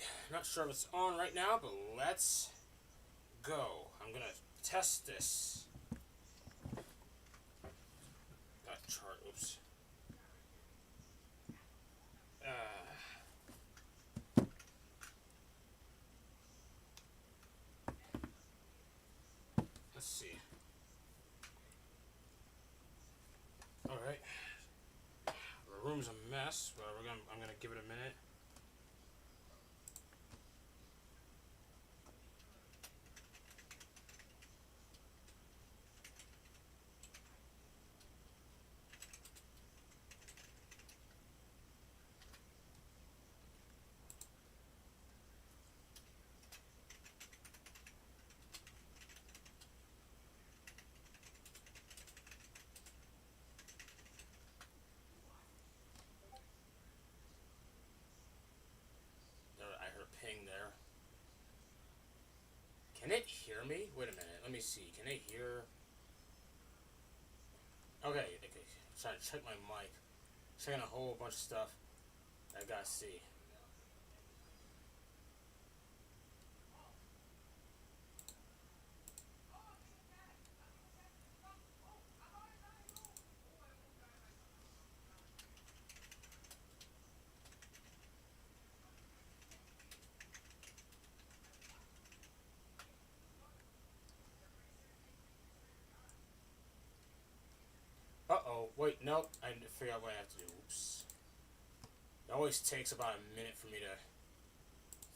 Alright, not sure if it's on right now, but let's go. I'm gonna test this. Got a chart, oops. Let's see. Alright. The room's a mess, but I'm gonna give it a minute. I heard a ping there. Can it hear me? Wait a minute. Let me see. Can it hear? Okay. I'm trying to check my mic. Checking a whole bunch of stuff. I gotta see. Uh-oh. Wait, nope. I need to figure out what I have to do. Oops. It always takes about a minute for me to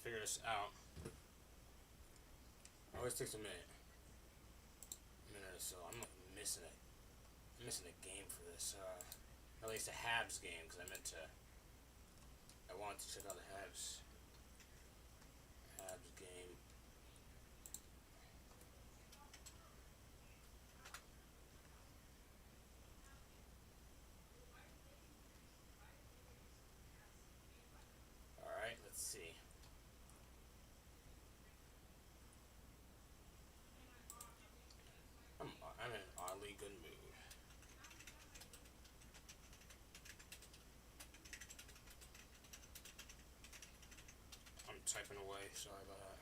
figure this out. It always takes a minute. A minute or so. I'm missing it. I'm missing a game for this. At least a Habs game, because I wanted to check out the Habs game. Alright, let's see. I'm in an oddly good mood. I'm typing away, sorry about that.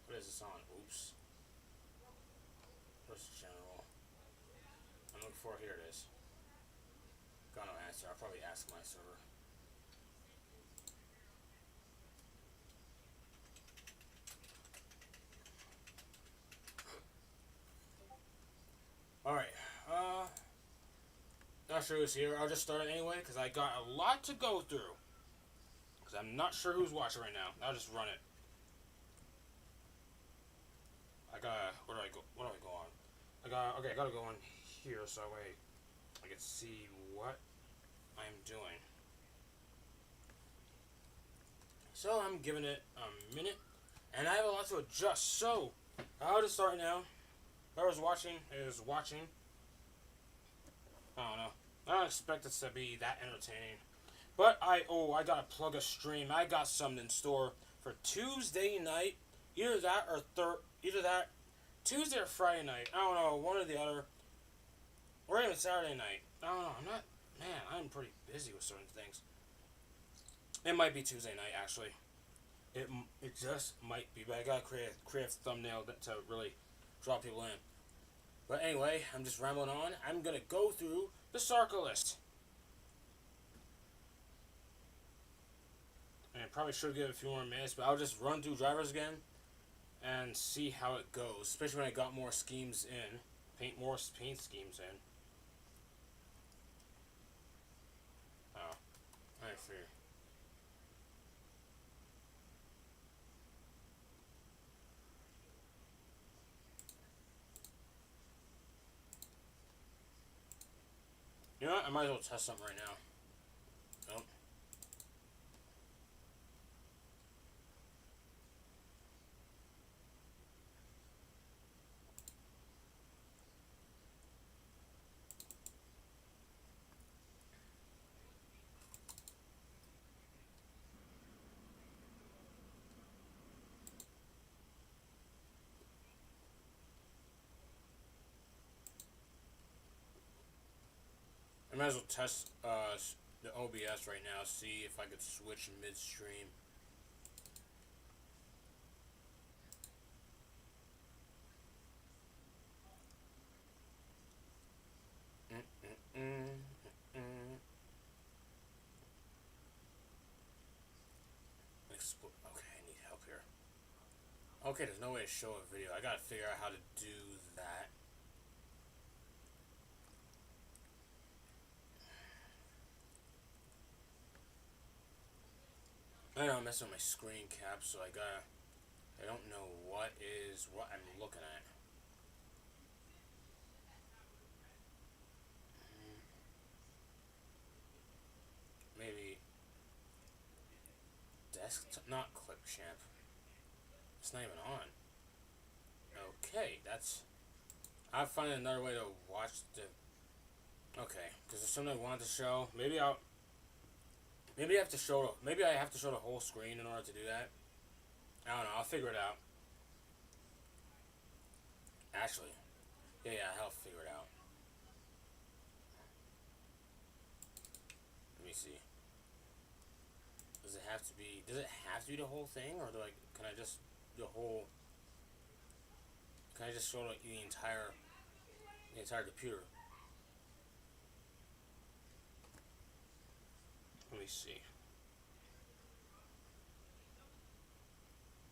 What is this on? Oops. Where's general? I'm looking for, here it is. Got no answer. I'll probably ask my server. Alright, not sure who's here. I'll just start it anyway, because I got a lot to go through. Because I'm not sure who's watching right now. I'll just run it. I gotta, where do I go on? Okay, I gotta go on here, so that way I can see what I'm doing. So I'm giving it a minute, and I have a lot to adjust, so I'll just start now. Whoever's watching is watching. I don't know. I don't expect it to be that entertaining. But I gotta plug a stream. I got something in store for Tuesday night. Either that Tuesday or Friday night. I don't know, one or the other. Or even Saturday night. I don't know. I'm pretty busy with certain things. It might be Tuesday night, actually. It just might be, but I gotta create a thumbnail to really draw people in. But anyway, I'm just rambling on. I'm gonna go through the SARCA list. And I probably should give it a few more minutes, but I'll just run through drivers again and see how it goes, especially when I got more schemes in. More paint schemes in. Oh, I see. You know what? I might as well test something right now. Nope. might as well test the OBS right now. See if I could switch midstream. Okay, I need help here. Okay, there's no way to show a video. I gotta figure out how to do that. I know I'm messing with my screen cap, so I don't know what I'm looking at. Maybe desktop, not Clipchamp. It's not even on. Okay, I'll find another way to watch the. Okay, because there's something I wanted to show. Maybe I have to show. Maybe I have to show the whole screen in order to do that. I don't know. I'll figure it out. Actually, yeah, I'll figure it out. Let me see. Does it have to be the whole thing, or can I just the whole? Can I just show the entire computer? Let me see.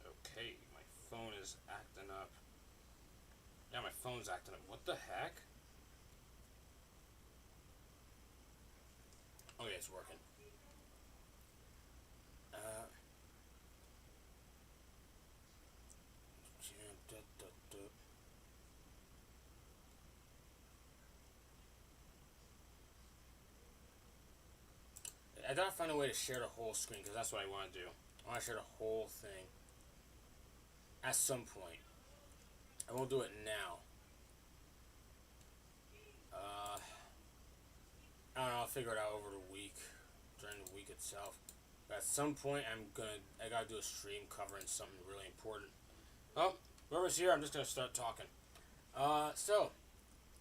Okay, my phone is acting up. Yeah, my phone's acting up. What the heck? Oh yeah, it's working. I gotta find a way to share the whole screen because that's what I want to do. I want to share the whole thing at some point. I won't do it now. I don't know. I'll figure it out over the week, during the week itself. But at some point, I gotta do a stream covering something really important. Oh, whoever's here, I'm just gonna start talking. So,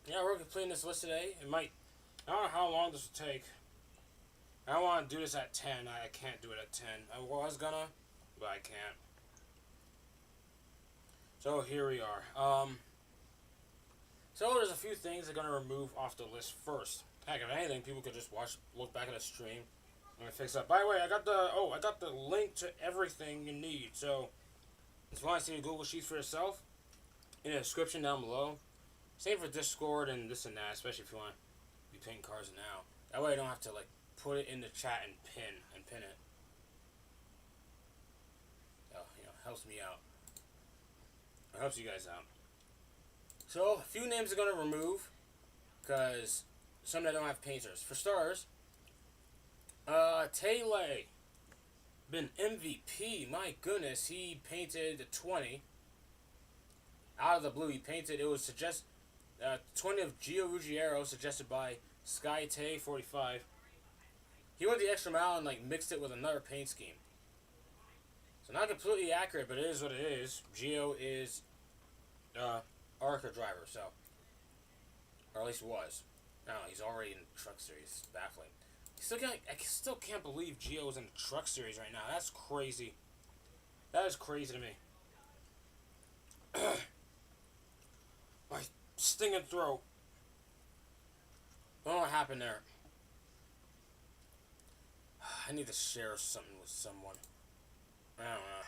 yeah, we're completing this list today. I don't know how long this will take. I don't want to do this at 10. I can't do it at 10. I was gonna, but I can't. So here we are. So there's a few things I'm gonna remove off the list first. Heck, if anything, people could just look back at the stream, and fix up. By the way, I got the link to everything you need. So if you want to see the Google Sheets for yourself, in the description down below. Same for Discord and this and that, especially if you want to be painting cards now. That way I don't have to put it in the chat and pin it. Oh, helps me out. It helps you guys out. So a few names I'm gonna remove because some that don't have painters. For starters, Taylor been MVP. My goodness, he painted the 20 out of the blue. He painted. It was 20 of Gio Ruggiero, suggested by Sky Tay 45. He went the extra mile and mixed it with another paint scheme. So not completely accurate, but it is what it is. Gio is ARCA driver, so, or at least was. No, he's already in the truck series. It's baffling. I still can't believe Gio's in the truck series right now. That's crazy. That is crazy to me. My stinging throat. I don't know what happened there. I need to share something with someone. I don't know.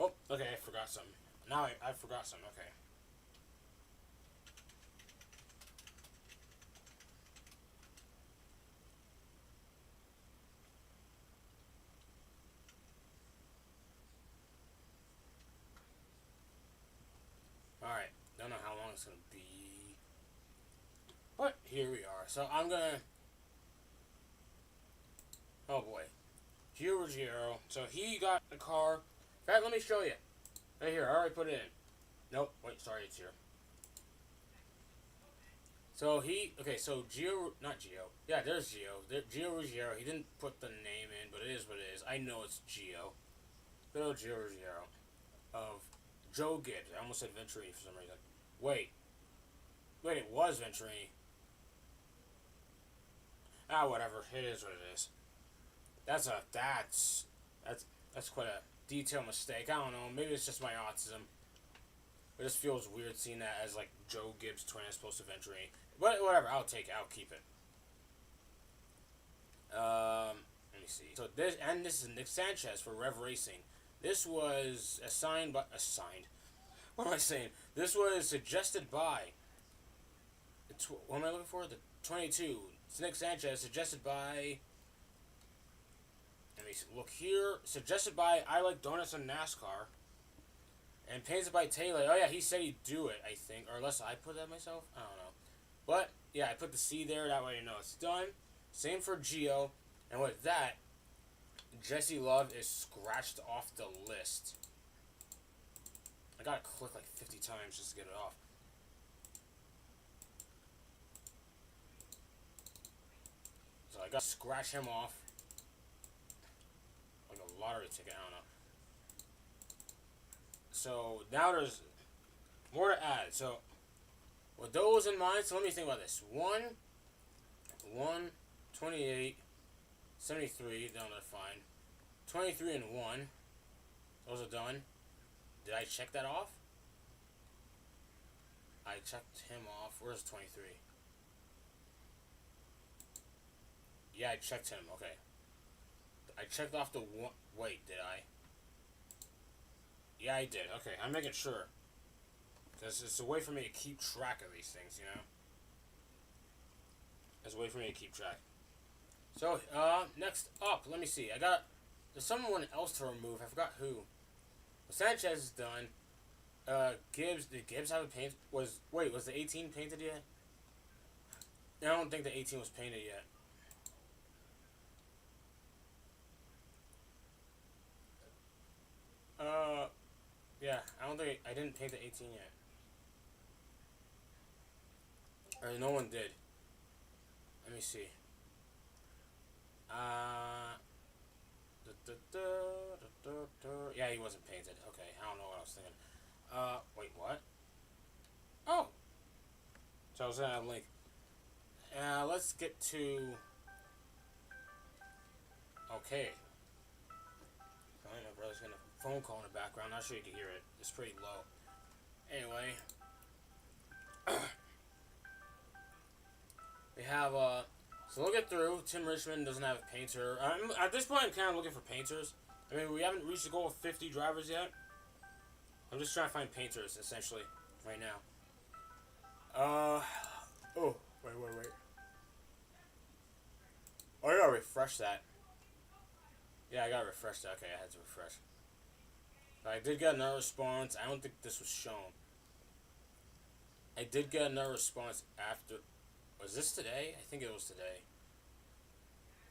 Oh, okay, I forgot something. Now I forgot something, okay. Alright, don't know how long it's going to be. But here we are. So I'm going to... Oh boy. Gio Ruggiero. So he got the car. In fact, let me show you. Right here, I already put it in. Nope, wait, sorry, it's here. So Gio, not Gio. Yeah, there's Gio. Gio Ruggiero. He didn't put the name in, but it is what it is. I know it's Gio. Little Gio Ruggiero of Joe Gibbs. I almost said Venturini for some reason. Wait, it was Venturini. Ah, whatever. It is what it is. That's a that's quite a detailed mistake. I don't know. Maybe it's just my autism. It just feels weird seeing that as like Joe Gibbs' twin as opposed to Venturini. But whatever. I'll take it. I'll keep it. Let me see. So this is Nick Sanchez for Rev Racing. This was assigned. What am I saying? This was suggested by. What am I looking for? The 22. It's Nick Sanchez, suggested by. Let me look here. Suggested by I Like Donuts in NASCAR. And painted by Taylor. Oh yeah, he said he'd do it, I think. Or unless I put that myself. I don't know. But yeah, I put the C there. That way you know it's done. Same for Gio. And with that, Jesse Love is scratched off the list. I gotta click like 50 times just to get it off. So I gotta scratch him off. Like a lottery ticket, I don't know. So now there's more to add. So with those in mind, so let me think about this. 28, 73, no, they're fine. 23 and 1. Those are done. Did I check that off? I checked him off. Where's 23? Yeah, I checked him. Okay. I checked off the one. Wait, did I? Yeah, I did. Okay, I'm making sure. Because it's a way for me to keep track of these things, you know? It's a way for me to keep track. So, next up, let me see. There's someone else to remove. I forgot who. Sanchez is done. Gibbs, did Gibbs have a paint? Was the 18 painted yet? I don't think the 18 was painted yet. Yeah, I didn't paint the 18 yet. Or no one did. Let me see. Yeah, he wasn't painted. Okay, I don't know what I was thinking. Wait, what? Oh! So I was gonna link. Let's get to. Okay. My brother's getting a phone call in the background. Not sure you can hear it. It's pretty low. Anyway. We have, so we'll get through. Tim Richmond doesn't have a painter. At this point, I'm kind of looking for painters. I mean, we haven't reached the goal of 50 drivers yet. I'm just trying to find painters, essentially, right now. Oh, wait. Oh, I gotta refresh that. Yeah, I gotta refresh that. Okay, I had to refresh. But I did get another response. I don't think this was shown. I did get another response after. Was this today? I think it was today.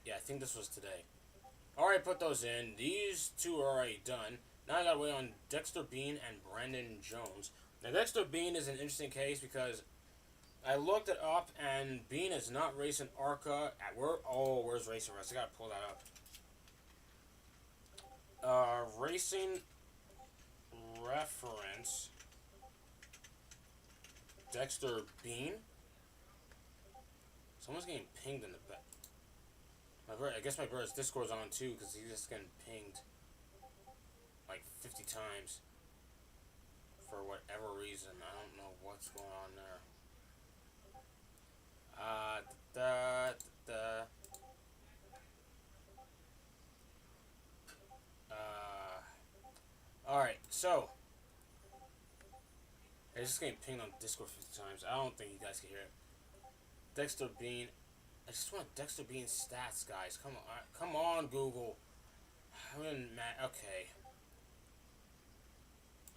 Yeah, I think this was today. Alright, put those in. These two are already done. Now I gotta wait on Dexter Bean and Brandon Jones. Now, Dexter Bean is an interesting case because I looked it up and Bean is not racing ARCA. Where's Racing Rest? I gotta pull that up. Racing reference. Dexter Bean. Someone's getting pinged in the back. I guess my brother's Discord's on too because he's just getting pinged like 50 times for whatever reason. I don't know what's going on there. Alright, so I just getting pinged on Discord 50 times. I don't think you guys can hear it. Dexter Bean. I just want Dexter Bean's stats, guys. Come on, Google. Okay.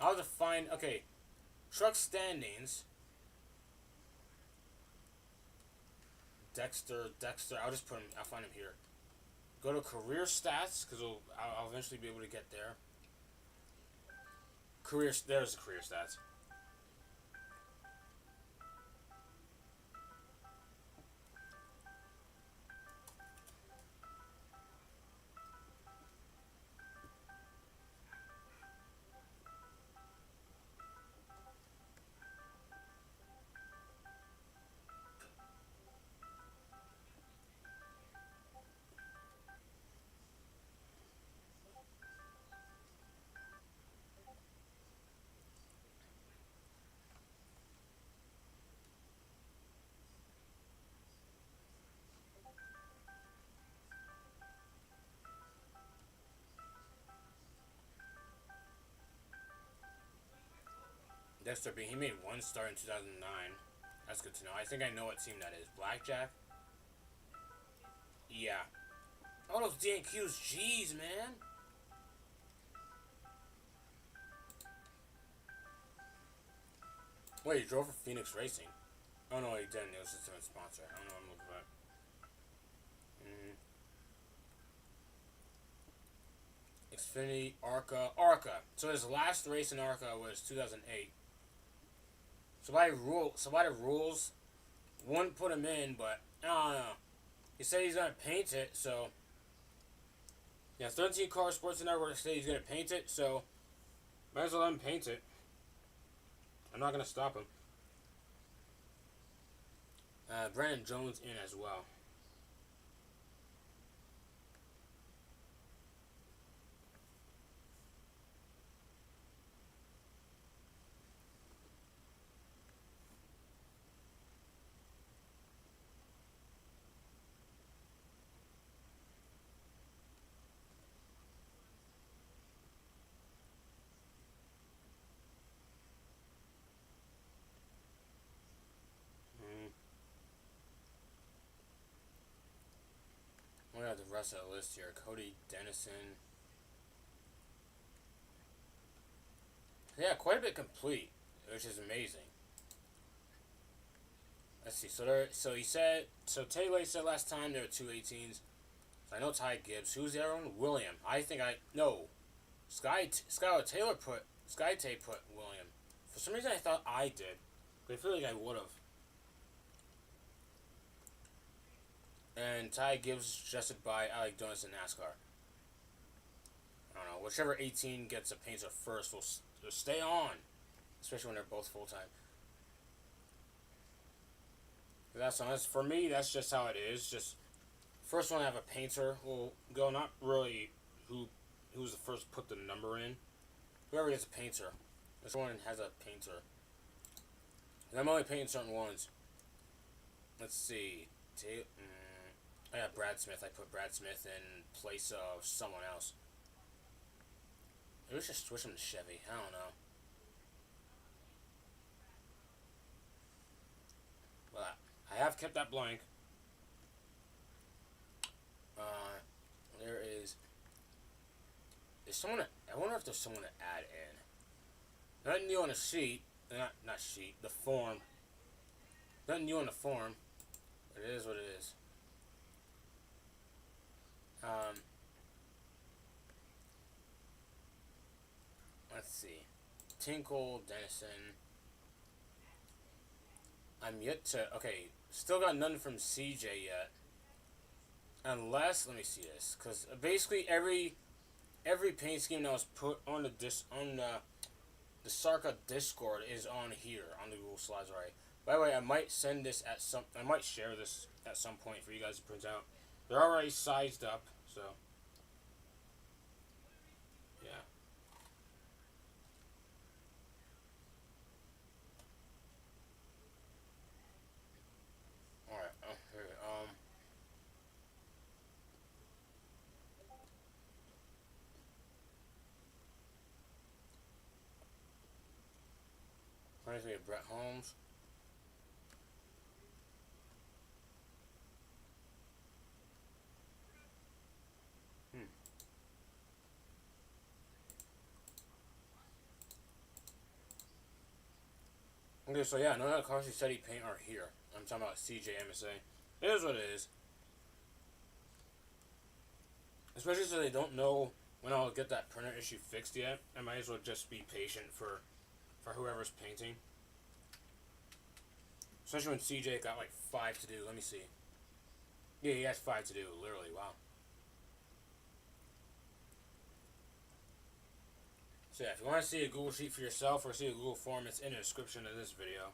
I'll have to find. Okay, truck standings. Dexter. I'll just put him. I'll find him here. Go to career stats because I'll eventually be able to get there. There's the career stats. Dexter B. He made one start in 2009. That's good to know. I think I know what team that is. Blackjack? Yeah. All those DNQs. Jeez, man. Wait, he drove for Phoenix Racing. Oh, no, he didn't. It was just a sponsor. I don't know what I'm looking for. Xfinity, ARCA. So his last race in ARCA was 2008. So by the rules, wouldn't put him in, but I don't know. He said he's gonna paint it, so yeah, 13 Car Sports Network said he's gonna paint it, so might as well let him paint it. I'm not gonna stop him. Brandon Jones in as well. We have the rest of the list here. Cody Dennison. Yeah, quite a bit complete, which is amazing. Let's see. So Taylor said last time there were two 18s. So I know Ty Gibbs. Who's the other one? William. No. Skylar Taylor put William. For some reason I thought I did, but I feel like I would have. And Ty Gibbs suggested by I Like Donuts in NASCAR. I don't know. Whichever 18 gets a painter first will stay on, especially when they're both full time. For me. That's just how it is. Just first one to have a painter will go. Not really who's the first to put the number in. Whoever gets a painter. This one has a painter. And I'm only painting certain ones. Let's see. I got Brad Smith. I put Brad Smith in place of someone else. Maybe we should switch him to Chevy. I don't know. But I have kept that blank. There is. I wonder if there's someone to add in. Nothing new on the sheet. Not sheet. The form. Nothing new on the form. But it is what it is. Let's see. Tinkle, Dennison. I'm yet to. Okay, still got none from CJ yet. Unless, let me see this, because basically every paint scheme that was put on the SARCA Discord is on here on the Google Slides already. By the way, I might share this at some point for you guys to print out. They're already sized up, so yeah. All right. Here, reminds me of Brett Holmes. Okay, so yeah, none of the cars he said he paint are here. I'm talking about CJ MSA. It is what it is. Especially so they don't know when I'll get that printer issue fixed yet. I might as well just be patient for whoever's painting. Especially when CJ got like 5 to do. Let me see. Yeah, he has 5 to do. Literally, wow. So yeah, if you want to see a Google Sheet for yourself or see a Google form, it's in the description of this video.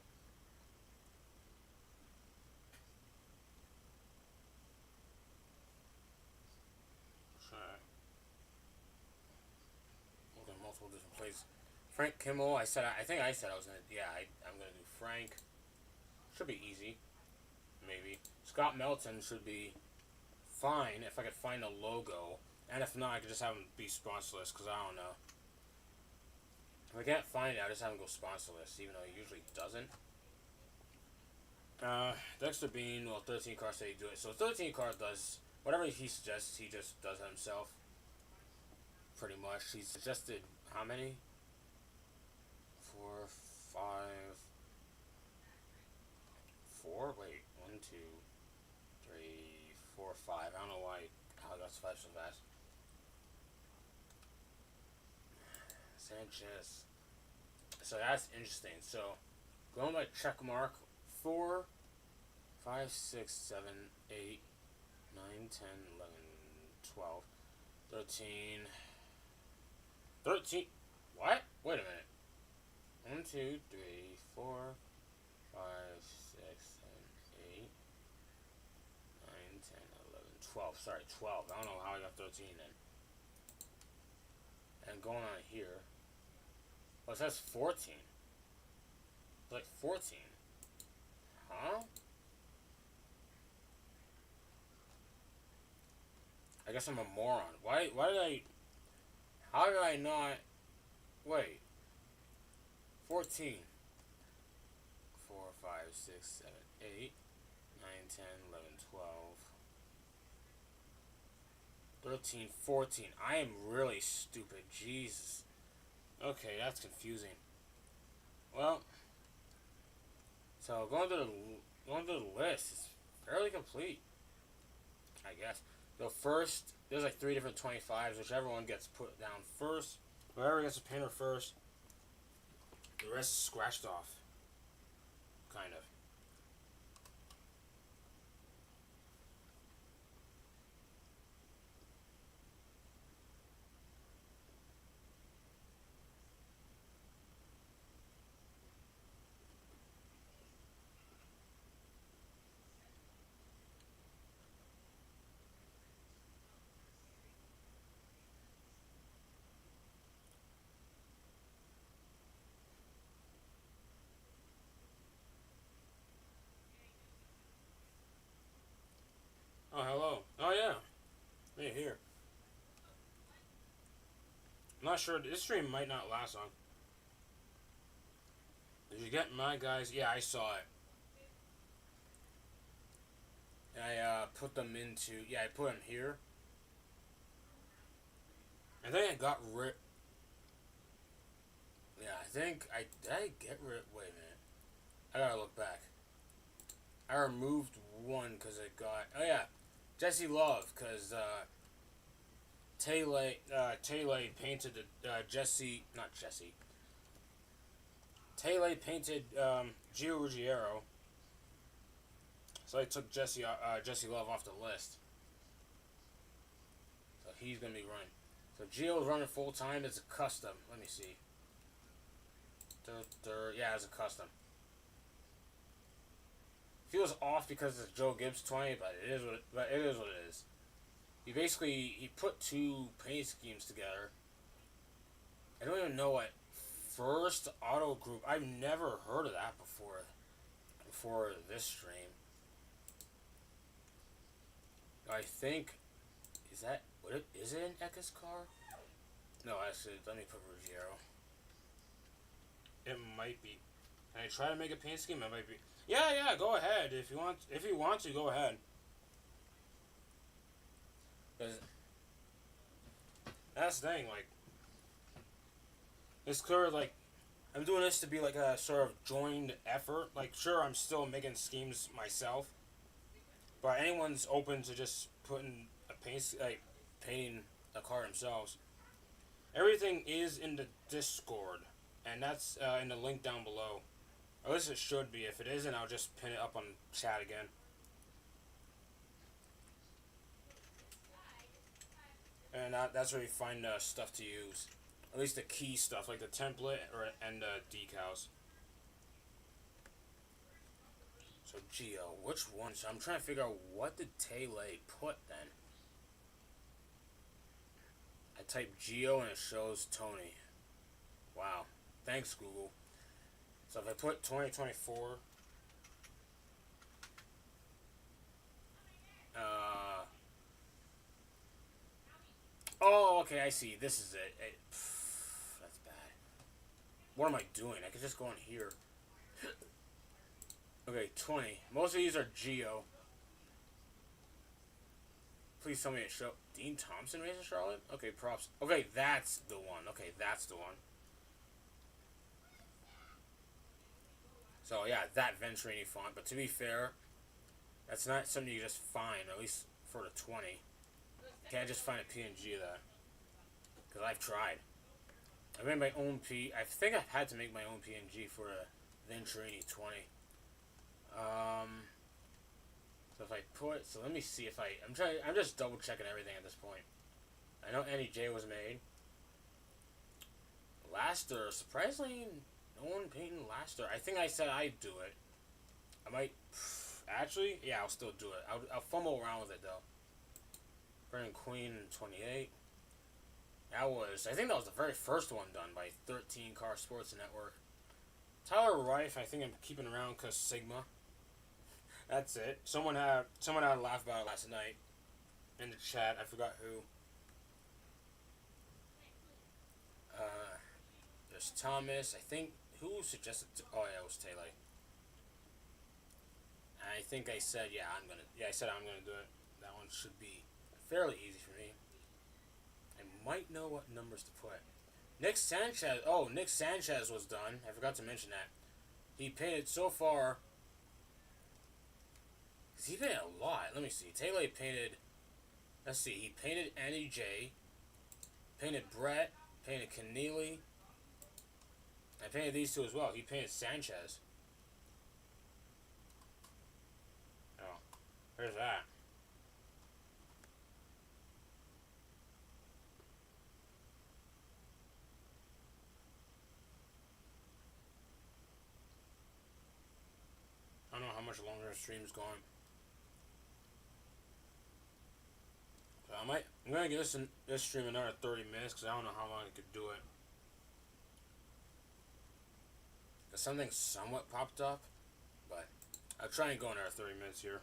Look at multiple different places. Frank Kimmel, I think I said I was gonna. Yeah, I'm gonna do Frank. Should be easy, maybe. Scott Melton should be fine if I could find a logo, and if not, I could just have him be sponsorless because I don't know. If I can't find it, I just have him go sponsor list, even though he usually doesn't. Dexter Bean, well, 13 cards say he do it. So 13 card does whatever he suggests, he just does it himself. Pretty much. He suggested how many? 4, 5, 4? Wait, 1, 2, 3, 4, 5. I don't know why, how I got 5 so fast. Sanchez. So that's interesting. So, going by check mark, 4, 5, 6, 7, 8, 9, 10, 11, 12, 13. 13. What? Wait a minute. 1, 2, 3, 4, 5, 6, 7, 8, 9, 10, 11, 12. Sorry, 12. I don't know how I got 13 then. And going on here. Oh, it says 14. It's like 14. Huh? I guess I'm a moron. Why did I... How did I not... Wait. 14. 4, 5, 6, 7, 8, 9, 10, 11, 12, 13, 14. I am really stupid. Jesus. Okay, that's confusing. Well, so going to the list is fairly complete, I guess. So first, there's like 3 different 25s, whichever one gets put down first. Whoever gets a painter first, the rest is scratched off. Kind of. Oh, hello. Oh, yeah. Hey, here. I'm not sure. This stream might not last long. Did you get my guys? Yeah, I saw it. I put them into... Yeah, I put them here. I think I got rid... Yeah, I think I... Did I get rid... Wait a minute. I gotta look back. I removed one because it got... Oh, yeah. Jesse Love, because Taylor painted Jesse... Not Jesse. Taylor painted Gio Ruggiero. So I took Jesse Love off the list. So he's going to be running. So Gio's running full time. It's a custom. Let me see. Yeah, it's a custom. Feels off because it's Joe Gibbs 20, but it is what it is. He put 2 paint schemes together. I don't even know what first auto group. I've never heard of that before this stream. I think is it an Ekis car? No, actually, let me put Ruggiero. It might be. Can I try to make a paint scheme? It might be. Yeah, go ahead. If you want to, go ahead. That's the thing, like, it's clear, like, I'm doing this to be like a sort of joined effort. Like, sure, I'm still making schemes myself, but anyone's open to just putting painting a car themselves. Everything is in the Discord, and that's in the link down below. Or at least it should be. If it isn't, I'll just pin it up on chat again. And that's where you find stuff to use. At least the key stuff, like the template and the decals. So Geo, which one? So I'm trying to figure out what did Taylor put then. I type Geo and it shows Tony. Wow. Thanks, Google. So if I put 2024, oh, okay, I see. This is it. That's bad. What am I doing? I could just go on here. Okay, 20. Most of these are Geo. Please tell me it show. Dean Thompson races Charlotte? Okay, props. Okay, that's the one. Okay, that's the one. So, yeah, that Venturini font. But to be fair, that's not something you just find, at least for the 20. You can't just find a PNG of that. Because I've tried. I made my own I think I've had to make my own PNG for a Venturini 20. So if I put, so let me see if I'm just double checking everything at this point. I know NEJ was made. Laster, surprisingly, no one painting Laster. I think I said I'd do it. I might, actually, yeah, I'll still do it. I'll fumble around with it though. Brennan Queen in 28. I think that was the very first one done by 13 Car Sports Network. Tyler Reif, I think I'm keeping around because Sigma. That's it. Someone had a laugh about it last night in the chat. I forgot who. There's Thomas. I think who suggested? Oh yeah, it was Taylor. I think I said I said I'm gonna do it. That one should be fairly easy for me. I might know what numbers to put. Nick Sanchez. Oh, Nick Sanchez was done. I forgot to mention that. He painted so far. He painted a lot. Let me see. Taylor painted. Let's see. He painted Annie J. Painted Brett. Painted Keneally. I painted these two as well. He painted Sanchez. Oh, there's that. I don't know how much longer the stream's going. So I'm gonna give this stream another 30 minutes because I don't know how long I could do it. Something somewhat popped up, but I'll try and go another 30 minutes here.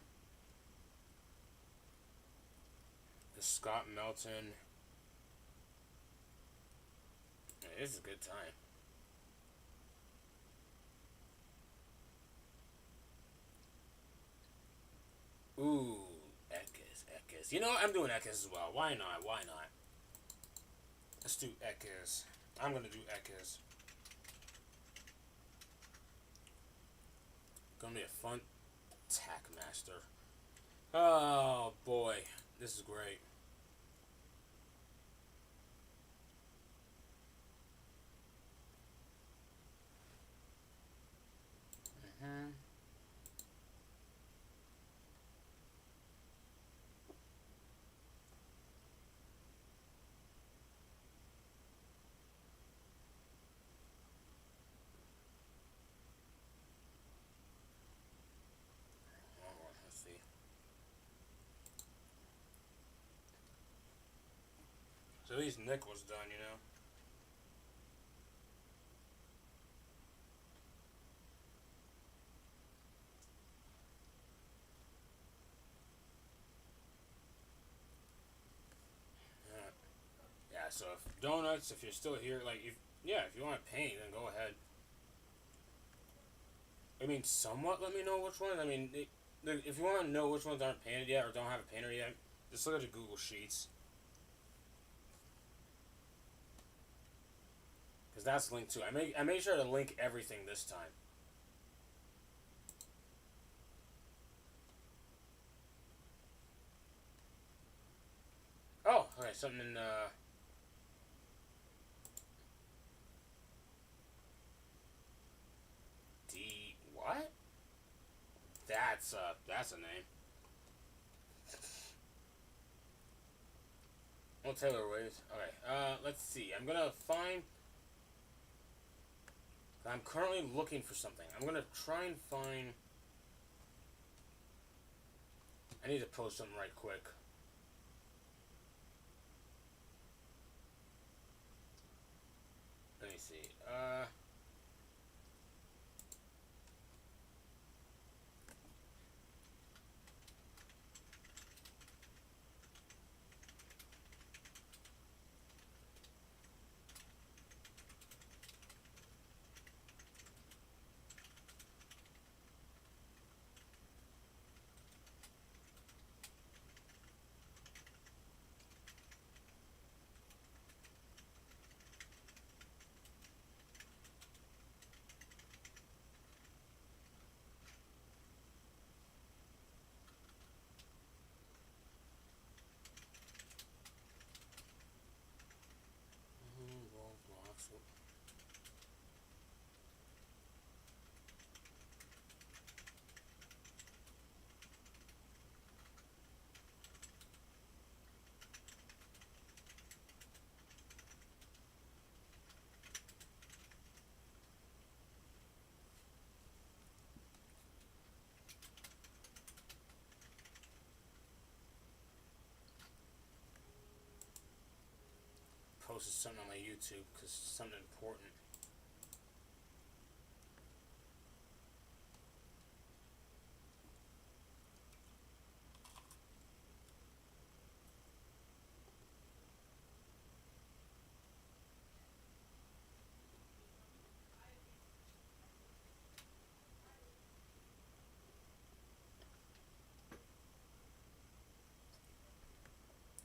The Scott Melton. Yeah, this is a good time. Ooh, Ekes. You know what? I'm doing Ekes as well. Why not? Let's do Ekes. I'm gonna do Ekes. Gonna be a fun Tackmaster. Oh boy, this is great. Let's see. So at least Nick was done, you know. Yeah, so if Donuts, if you're still here, like, if you want to paint, then go ahead. I mean, somewhat let me know which ones. I mean, if you want to know which ones aren't painted yet or don't have a painter yet, just look at the Google Sheets. Because that's linked too. I made sure to link everything this time. Oh, okay, something in, what? That's a name. Oh, Taylor Waves. Okay, let's see. I'm gonna find... I'm currently looking for something. I'm gonna try and find... I need to post something right quick. Let me see. posted something on my YouTube because something important.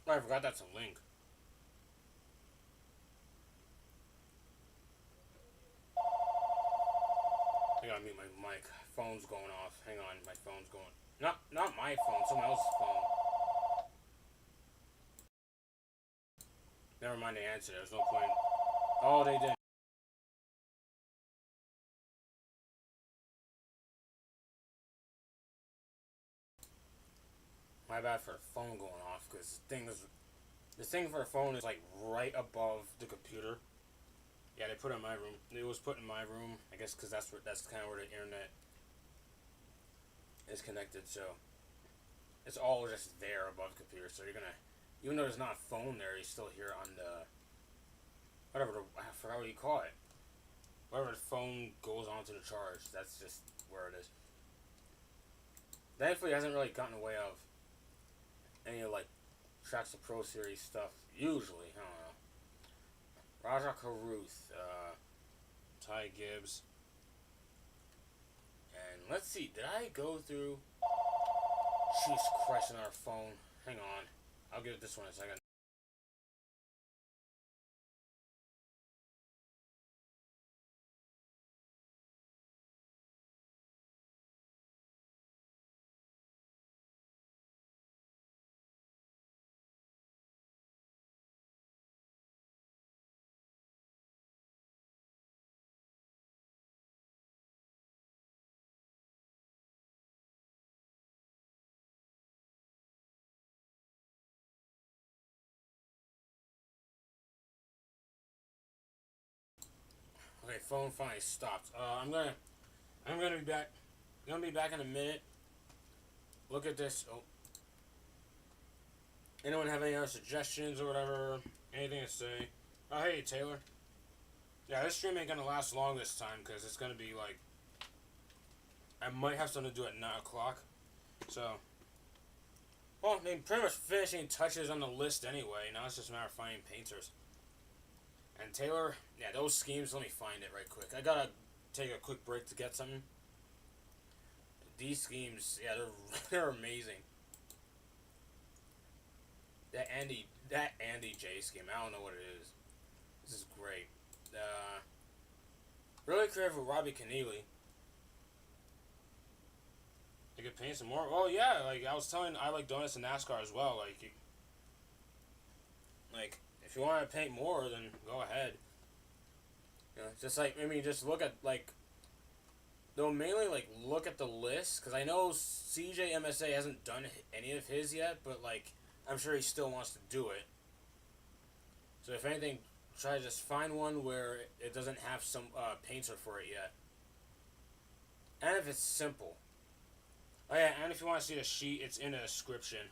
Oh, I forgot that's a link. I gotta mute my mic. Phone's going off. Hang on, my phone's going. Not my phone. Someone else's phone. Never mind the answer. There's no point. Oh, they did. My bad for the phone going off because the thing for the phone is like right above the computer. Yeah, they put it in my room. It was put in my room, I guess, because that's kind of where the internet is connected. So it's all just there above the computer. So you're gonna, even though there's not a phone there, you still hear on the I forgot what you call it. Wherever the phone goes onto the charge, that's just where it is. Thankfully, it hasn't really gotten away of any of like Tracks the Pro Series stuff. Usually, I don't know. Raja Caruth, Ty Gibbs, and let's see. Did I go through? Jesus Christ, on our phone. Hang on, I'll give this one a second. Okay, phone finally stopped. I'm gonna be back. I'm gonna be back in a minute. Look at this. Oh, anyone have any other suggestions or whatever? Anything to say? Oh, hey Taylor. Yeah, this stream ain't gonna last long this time because it's gonna be like I might have something to do at 9 o'clock. So, well, I mean, pretty much finishing touches on the list anyway. Now it's just a matter of finding painters. And Taylor, yeah, those schemes. Let me find it right quick. I gotta take a quick break to get something. These schemes, yeah, they're amazing. That Andy J scheme, I don't know what it is. This is great. Really creative with Robbie Keneally. I could paint some more. Oh yeah, like I was telling, I like donuts in NASCAR as well. Like if you want to paint more, then go ahead. You know, just like I mean, just look at like. Though mainly like look at the list because I know CJ MSA hasn't done any of his yet, but like I'm sure he still wants to do it. So if anything, try to just find one where it doesn't have some painter for it yet, and if it's simple. Oh yeah, and if you want to see the sheet, it's in the description.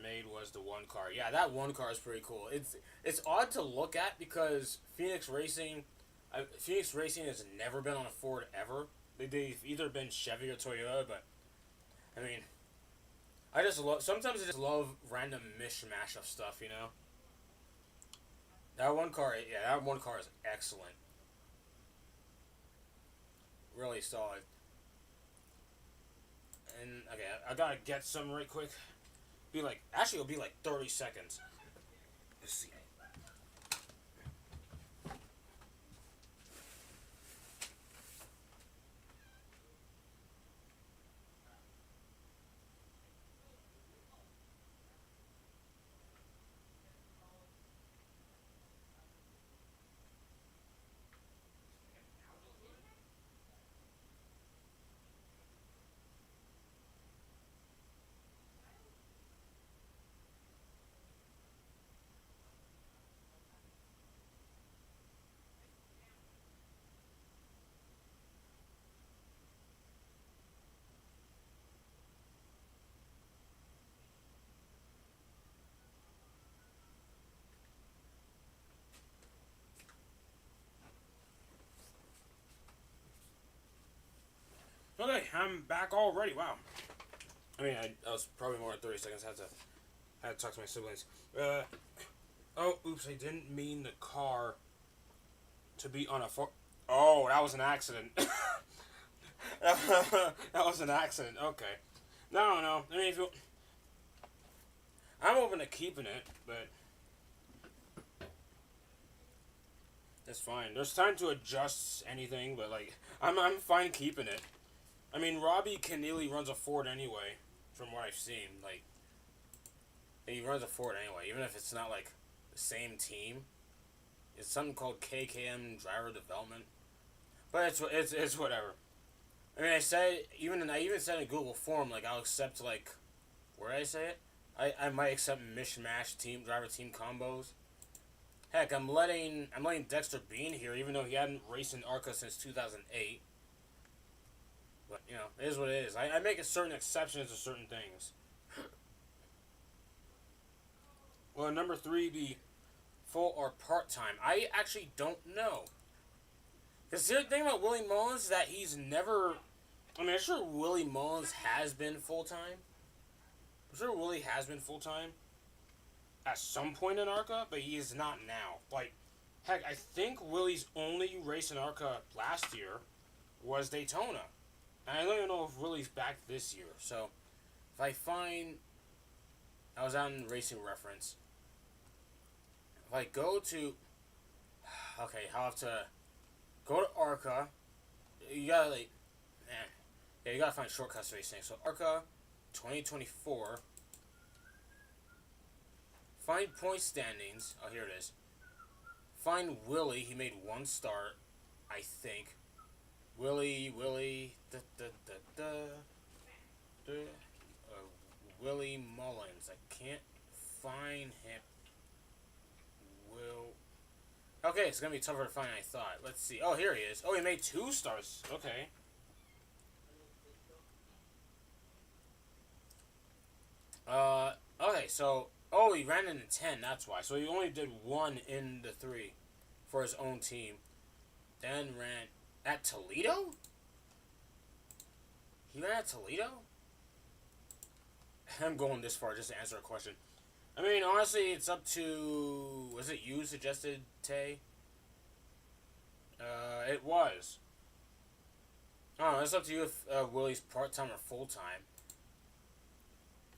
Made was the one car. Yeah, that one car is pretty cool. It's odd to look at because Phoenix Racing has never been on a Ford ever. They've either been Chevy or Toyota, but I mean, I just love. Sometimes I just love random mishmash of stuff. You know. That one car, yeah, that one car is excellent. Really solid. And okay, I gotta get some right quick. It'll be like 30 seconds. Let's see. I'm back already. Wow. I mean, I was probably more than 30 seconds. Had to talk to my siblings. Oh, oops! I didn't mean the car to be on a Oh, that was an accident. That was an accident. Okay. No. I mean, if you, I'm open to keeping it, but that's fine. There's time to adjust anything, but like, I'm fine keeping it. I mean, Robbie Keneally runs a Ford anyway, from what I've seen. Like, he runs a Ford anyway, even if it's not like the same team. It's something called KKM Driver Development, but it's whatever. I mean, I even said in Google form, like, I'll accept, like, where did I say it? I might accept mishmash driver team combos. Heck, I'm letting Dexter Bean here, even though he hadn't raced in ARCA since 2008. But, you know, it is what it is. I make a certain exceptions to certain things. Will number 3 be full or part-time? I actually don't know. Because the thing about Willie Mullins is that he's never... I mean, I'm sure Willie Mullins has been full-time. I'm sure Willie has been full-time at some point in ARCA, but he is not now. Like, heck, I think Willie's only race in ARCA last year was Daytona. And I don't even know if Willie's back this year. So, if I find... I was on Racing Reference. If I go to... Okay, I'll have to go to ARCA. You gotta, like... Yeah, you gotta find shortcuts for these things. So, ARCA 2024. Find point standings. Oh, here it is. Find Willie. He made 1 start, I think. Willie. Willie Mullins. I can't find him. Okay, it's gonna be tougher to find than I thought. Let's see. Oh, here he is. Oh, he made 2 starts. Okay. Okay, so... Oh, he ran in the 10, that's why. So he only did 1 in the 3 for his own team. Then ran... At Toledo? He ran at Toledo? I'm going this far just to answer a question. I mean, honestly, it's up to... Was it you suggested, Tay? It was. I don't know, it's up to you if Willie's part-time or full-time.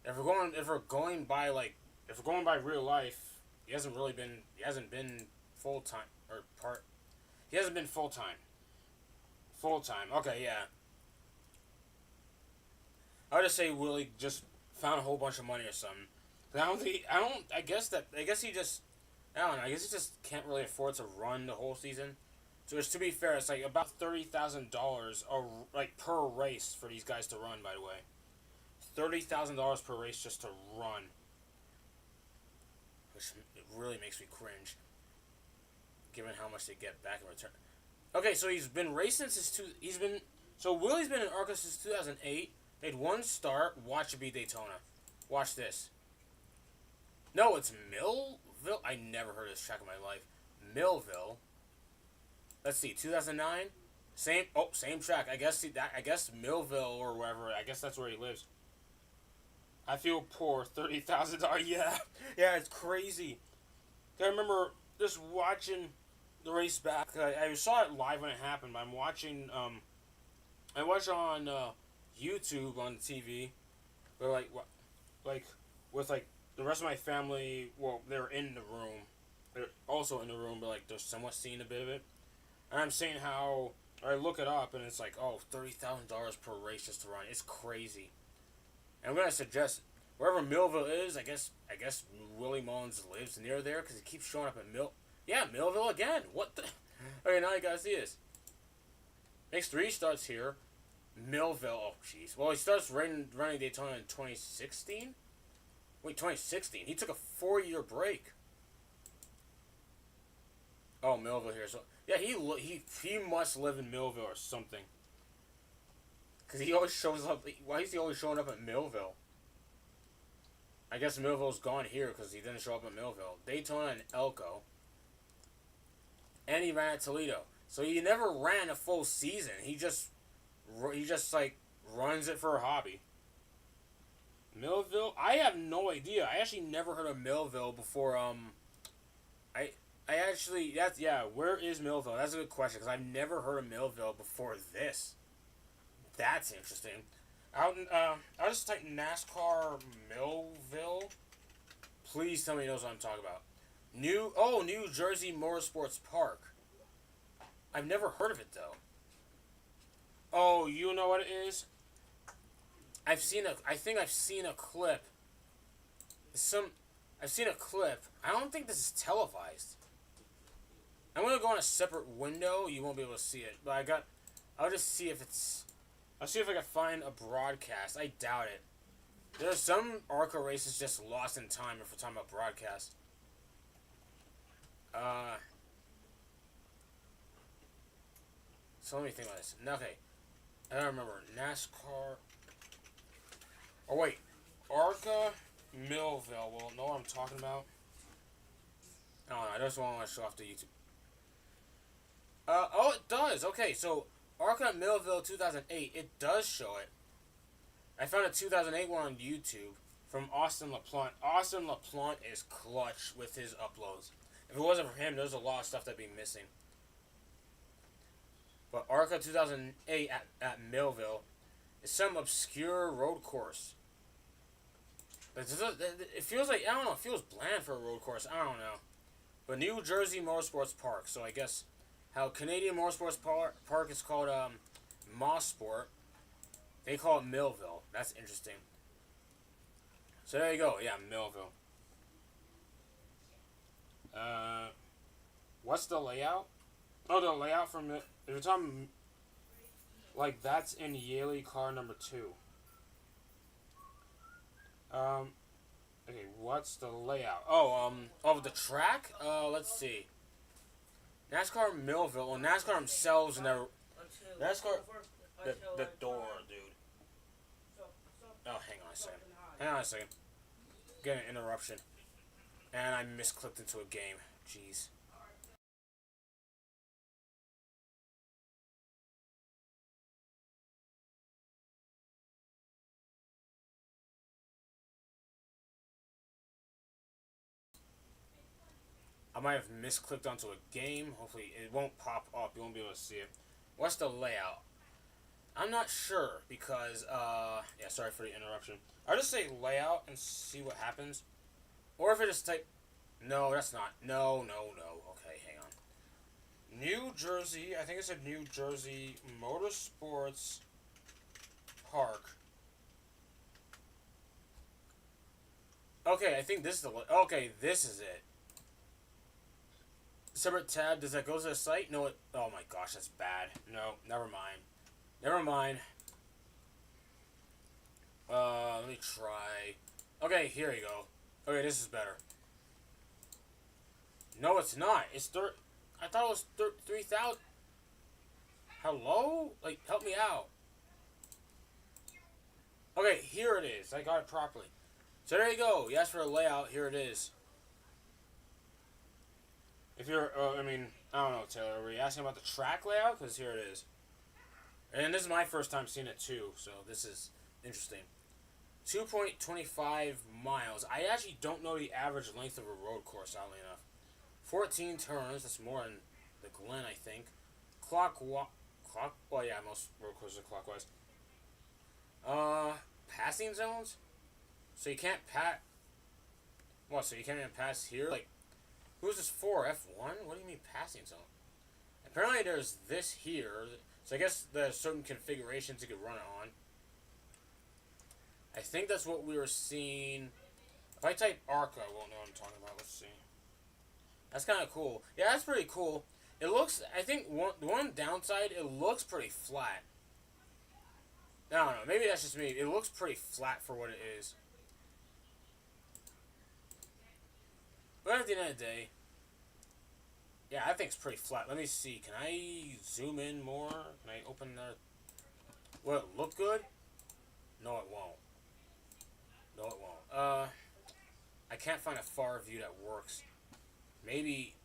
If we're going by real life, he hasn't been full-time, or part... He hasn't been full-time. Full-time, okay, yeah. I would just say Willie just found a whole bunch of money or something. I guess he just can't really afford to run the whole season. So to be fair, it's like about $30,000 like per race for these guys to run, by the way. $30,000 per race just to run. Which really makes me cringe. Given how much they get back in return. Okay, so he's been racing since Willie's been in ARCA since 2008. They had 1 start. Watch it be Daytona. Watch this. No, it's Millville. I never heard of this track in my life. Millville. Let's see, 2009. Same track. I guess Millville or wherever. I guess that's where he lives. I feel poor. $30,000. Yeah, it's crazy. I remember just watching the race back. I saw it live when it happened. But I'm watching. I watched on YouTube on TV. But with the rest of my family. Well, they're in the room. They're also in the room, but like they're somewhat seeing a bit of it. And I'm seeing how I look it up, and it's like, oh, $30,000 per race just to run. It's crazy. And I'm gonna suggest wherever Millville is. I guess Willie Mullins lives near there because he keeps showing up at Millville again. What the? Okay, now you guys see this. Makes 3 starts here. Millville. Oh, jeez. Well, he starts running Daytona in 2016. Wait, 2016. He took a 4-year break. Oh, Millville here. So yeah, he must live in Millville or something. Cause he always shows up. Why is he always showing up at Millville? I guess Millville's gone here because he didn't show up at Millville. Daytona and Elko. And he ran at Toledo. So he never ran a full season. He just like runs it for a hobby. Millville? I have no idea. I actually never heard of Millville before. I I actually that's yeah. Where is Millville? That's a good question because I've never heard of Millville before this. That's interesting. I'll just type NASCAR Millville. Please tell me he knows what I'm talking about. New Jersey Motorsports Park. I've never heard of it though. Oh, you know what it is? I think I've seen a clip. Some. I've seen a clip. I don't think this is televised. I'm gonna go on a separate window. You won't be able to see it, but I'll just see if it's. I'll see if I can find a broadcast. I doubt it. There's some ARCA races just lost in time if we're talking about broadcast. So let me think about this. Okay. I don't remember. NASCAR. Oh, wait. ARCA Millville. Well, know what I'm talking about? I don't know. I just want to show off the YouTube. Oh, it does. Okay, so ARCA Millville 2008. It does show it. I found a 2008 one on YouTube from Austin LaPlante. Austin LaPlante is clutch with his uploads. If it wasn't for him, there's a lot of stuff that'd be missing. But ARCA 2008 at Millville is some obscure road course. It feels like, I don't know, it feels bland for a road course. I don't know. But New Jersey Motorsports Park. So I guess how Canadian Motorsports Park is called Mosport, they call it Millville. That's interesting. So there you go. Yeah, Millville. What's the layout? Oh, the layout from it. If you're talking, like, that's in Yaley car number 2. Okay, what's the layout? Of the track? Let's see. NASCAR Millville. Well, NASCAR themselves never. NASCAR. The door, dude. Oh, hang on a second. Hang on a second. Get an interruption. And I misclicked into a game. Jeez. I might have misclicked onto a game. Hopefully it won't pop up. You won't be able to see it. What's the layout? I'm not sure because, yeah, sorry for the interruption. I'll just say layout and see what happens. Or if I just type, no, that's not, no. Okay, hang on. New Jersey, I think it said New Jersey Motorsports Park. Okay, I think this is the, okay, this is it. Separate tab, does that go to the site? No, it, oh my gosh, that's bad. No, never mind. Never mind. Let me try. Okay, here you go. Okay, this is better. No, it's not. It's I thought it was 3,000. Hello? Like, help me out. Okay, here it is. I got it properly. So there you go. You asked for a layout. Here it is. If you're, I mean, I don't know, Taylor. Were you asking about the track layout? Because here it is. And this is my first time seeing it too, so this is interesting. 2.25 miles. I actually don't know the average length of a road course, oddly enough. 14 turns. That's more than the Glen, I think. Well, yeah, most road courses are clockwise. Passing zones? So you can't what, so you can't even pass here? Like, who's this for? F1? What do you mean passing zone? Apparently there's this here. So I guess there's certain configurations you could run it on. I think that's what we were seeing. If I type ARCA, I won't know what I'm talking about. Let's see. That's kind of cool. Yeah, that's pretty cool. It looks, I think, the one downside, it looks pretty flat. I don't know. Maybe that's just me. It looks pretty flat for what it is. But at the end of the day, yeah, I think it's pretty flat. Let me see. Can I zoom in more? Can I open the... Will it look good? No, it won't. No, it won't. I can't find a far view that works. Maybe...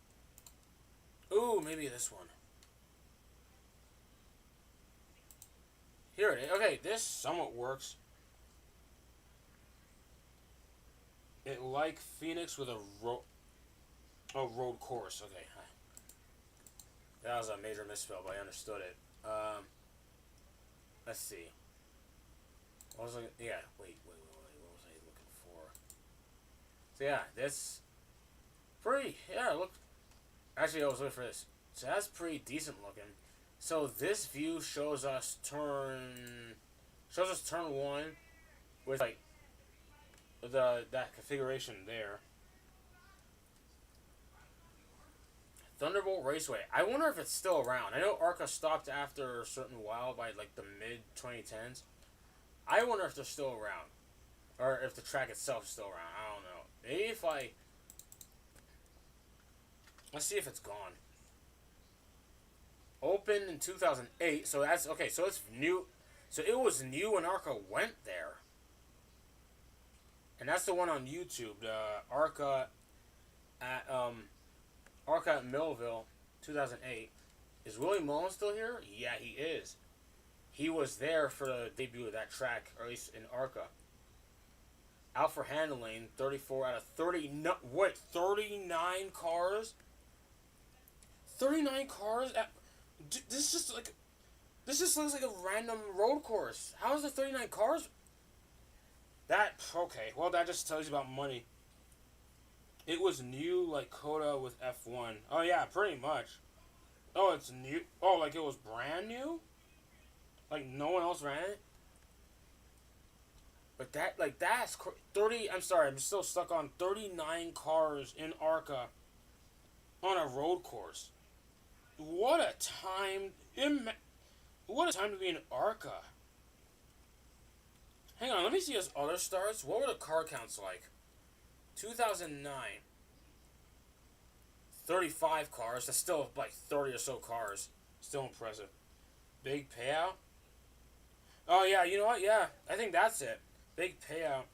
Ooh, maybe this one. Here it is. Okay, this somewhat works. It like Phoenix with a road course. Okay, that was a major misspell, but I understood it. Let's see. What was I? Yeah, wait. What was I looking for? So yeah, this pretty. Yeah, look. Actually, I was looking for this. So that's pretty decent looking. So this view shows us turn one with like that configuration there. Thunderbolt Raceway. I wonder if it's still around. I know ARCA stopped after a certain while by like the mid 2010s. I wonder if they're still around, or if the track itself is still around. I don't know. Maybe if I let's see if it's gone. Opened in 2008, so that's okay. So it's new. So it was new when ARCA went there, and that's the one on YouTube. The at ARCA at Millville, 2008. Is Willie Mullen still here? Yeah, he is. He was there for the debut of that track, or at least in ARCA. Out for handling, 34 out of 30. No, what? 39 cars. 39 cars. This just looks like a random road course. How is there 39 cars? Okay. Well, that just tells you about money. It was new like Coda with F1. Oh yeah, pretty much. Oh, it's new. Oh, like it was brand new. Like no one else ran it. But that's 30. I'm sorry, I'm still stuck on 39 cars in ARCA on a road course. What a time! What a time to be in ARCA. Hang on, let me see his other starts. What were the car counts like? 2009. 35 cars. That's still like 30 or so cars. Still impressive. Big payout. Oh yeah, you know what? Yeah, I think that's it. Big payout.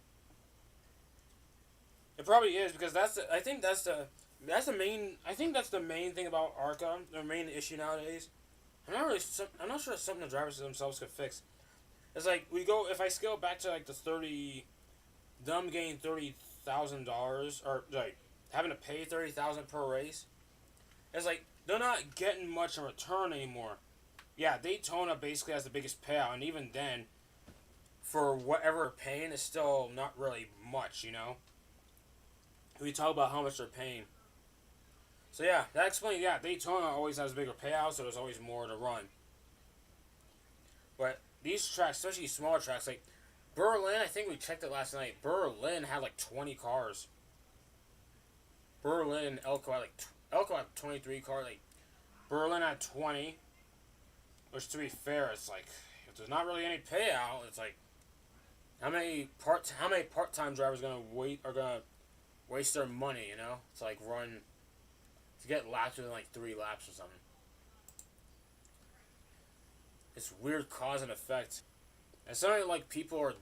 It probably is because I think that's the main thing about ARCA. Their main issue nowadays. I'm not sure it's something the drivers themselves could fix. It's like if I scale back to like the 30, them getting $30,000 or like having to pay $30,000 per race. It's like they're not getting much in return anymore. Yeah, Daytona basically has the biggest payout, and even then, for whatever paying, is still not really much, you know? We talk about how much they're paying. So yeah, that explains, yeah, Daytona always has a bigger payout, so there's always more to run. But these tracks, especially smaller tracks, like Berlin, I think we checked it last night, Berlin had like 20 cars. Berlin and Elko had 23 cars, like Berlin had 20. Which, to be fair, it's like if there's not really any payout, it's like how many part-time drivers are gonna waste their money? You know, it's like run to get laps within like 3 laps or something. It's weird cause and effect. And something like people are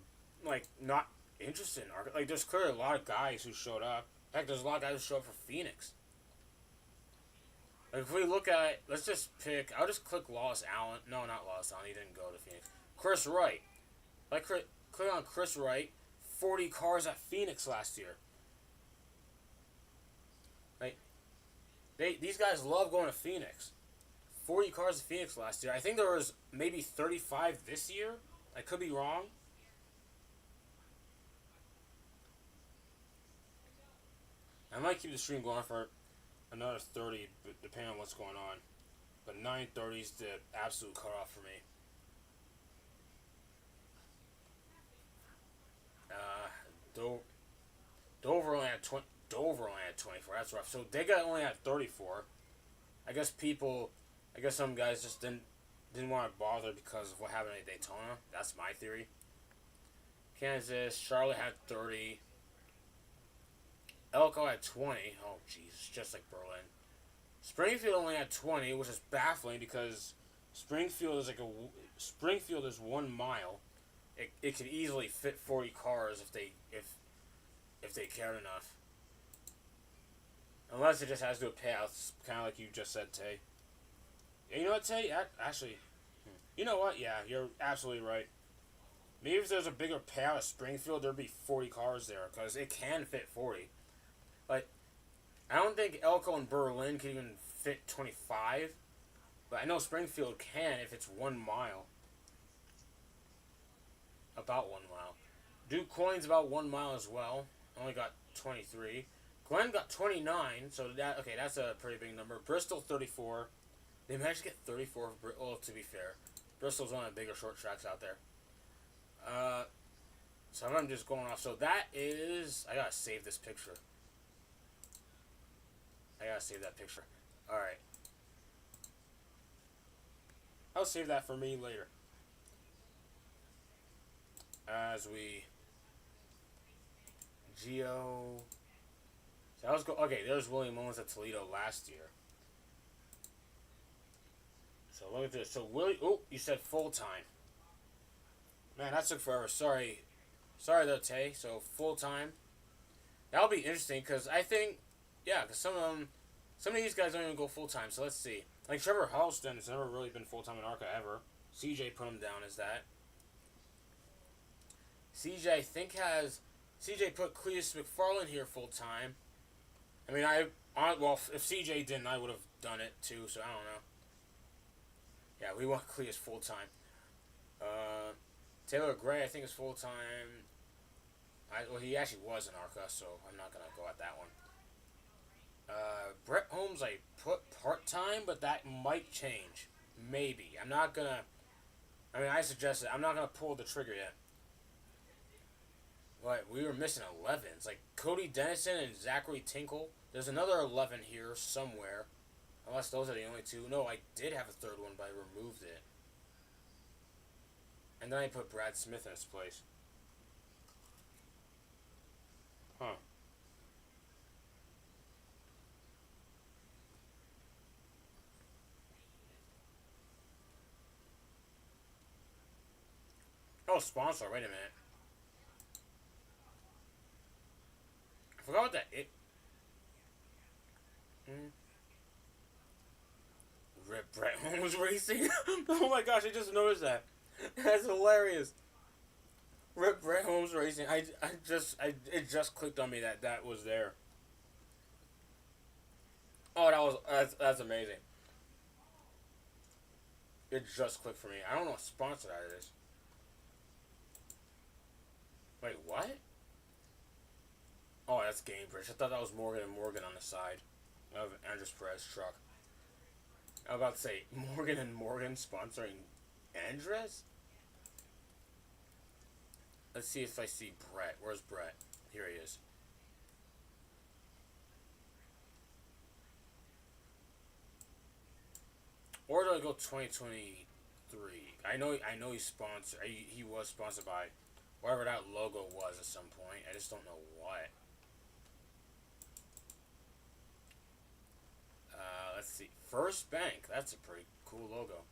like not interested in ARCA. Like there's clearly a lot of guys who showed up. In fact, there's a lot of guys who showed up for Phoenix. Like if we look at, let's just pick, I'll just click Lawless Allen. No, not Lawless Allen, he didn't go to Phoenix. Chris Wright. Like, click on Chris Wright, 40 cars at Phoenix last year. Like, these guys love going to Phoenix. 40 cars at Phoenix last year. I think there was maybe 35 this year. I could be wrong. I might keep the stream going for another 30, depending on what's going on. But 9:30 is the absolute cutoff for me. Dover only had 24. That's rough. So they only had 34. I guess some guys just didn't want to bother because of what happened at Daytona. That's my theory. Kansas, Charlotte had 30. Elko had 20. Oh, jeez, just like Berlin. Springfield only had 20, which is baffling because Springfield is 1 mile. It could easily fit 40 cars if they cared enough. Unless it just has to do with payouts, kind of like you just said, Tay. Yeah, you know what, Tay? Actually, You know what? Yeah, you're absolutely right. Maybe if there's a bigger payout at Springfield, there'd be 40 cars there because it can fit 40. Like, I don't think Elko and Berlin can even fit 25, but I know Springfield can if it's 1 mile. About 1 mile. Duke Coin's about 1 mile as well. Only got 23. Glenn got 29, so that's a pretty big number. Bristol 34. They managed to get 34 for Well, to be fair, Bristol's one of the bigger short tracks out there. Uh, so I'm just going off. So that is. I gotta save this picture. I gotta save that picture. Alright. I'll save that for me later. As we. Geo. So I was okay, there's William Owens at Toledo last year. So look at this. So Willie. Oh, you said full time. Man, that took forever. Sorry. Sorry though, Tay. So full time. That'll be interesting because I think. Yeah, because some of them. Some of these guys don't even go full time. So let's see. Like Trevor Halston has never really been full time in ARCA ever. CJ put him down as that. CJ I think has. CJ put Cletus McFarland here full time. I mean, well, if CJ didn't, I would have done it too. So I don't know. Yeah, we want Cletus full time. Taylor Gray, I think, is full time. Well, he actually was in ARCA, so I'm not gonna go at that one. Brett Holmes, I put part time, but that might change. Maybe. I'm not gonna. I mean, I suggested I'm not gonna pull the trigger yet. But we were missing 11s, like Cody Dennison and Zachary Tinkle. There's another 11 here somewhere, unless those are the only two. No, I did have a third one, but I removed it. And then I put Brad Smith in his place. Huh. Oh, sponsor. Wait a minute. I forgot what that. Rip Brett Holmes Racing. Oh my gosh! I just noticed that. That's hilarious. Rip Brett Holmes Racing. It just clicked on me that was there. Oh, that's amazing. It just clicked for me. I don't know what sponsor that is. Wait, what? Oh, that's Gamebridge. I thought that was Morgan and Morgan on the side of Andres Perez truck. I was about to say Morgan and Morgan sponsoring Andres. Let's see if I see Brett. Where's Brett? Here he is. Or do I go 2023? I know he's sponsored. He was sponsored by whatever that logo was at some point. I just don't know what. Let's see. First Bank. That's a pretty cool logo.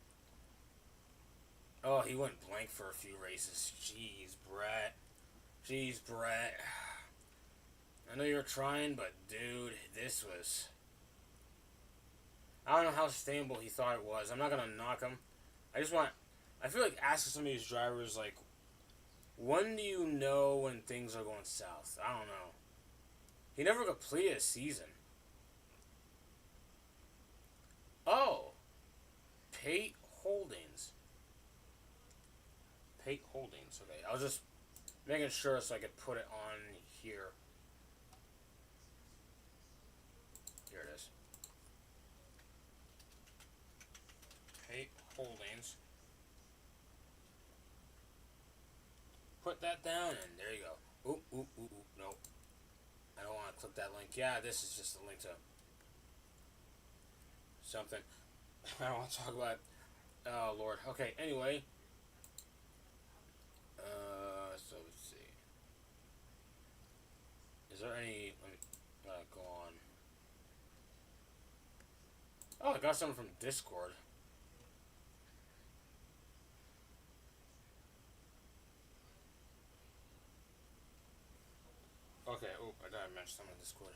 Oh, he went blank for a few races. Jeez, Brett. Jeez, Brett. I know you're trying, but dude, this was. I don't know how sustainable he thought it was. I'm not gonna knock him. I feel like asking some of these drivers, like, when do you know when things are going south? I don't know. He never completed a season. Oh, Pate Holdings. Pate Holdings. Okay, I was just making sure so I could put it on here. Here it is. Pate Holdings. Put that down, and there you go. Oop. Nope. I don't want to click that link. Yeah, this is just a link to something. I don't want to talk about it. Oh, Lord. Okay, anyway. So let's see. Is there any... Let me go on. Oh, I got something from Discord. Okay, I gotta mention something on Discord.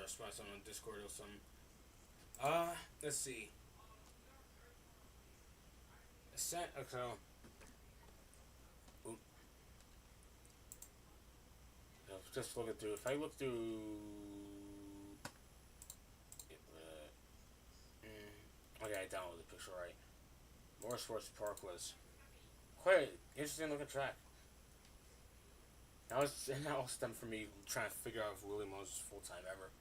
respond something on Discord or something. Let's see. Sent. Okay. Oop. Just looking through. If I look through. Okay, I downloaded the picture right. Motorsports Park was quite an interesting looking track. That was stemmed from me trying to figure out if Willie Moses was full time ever.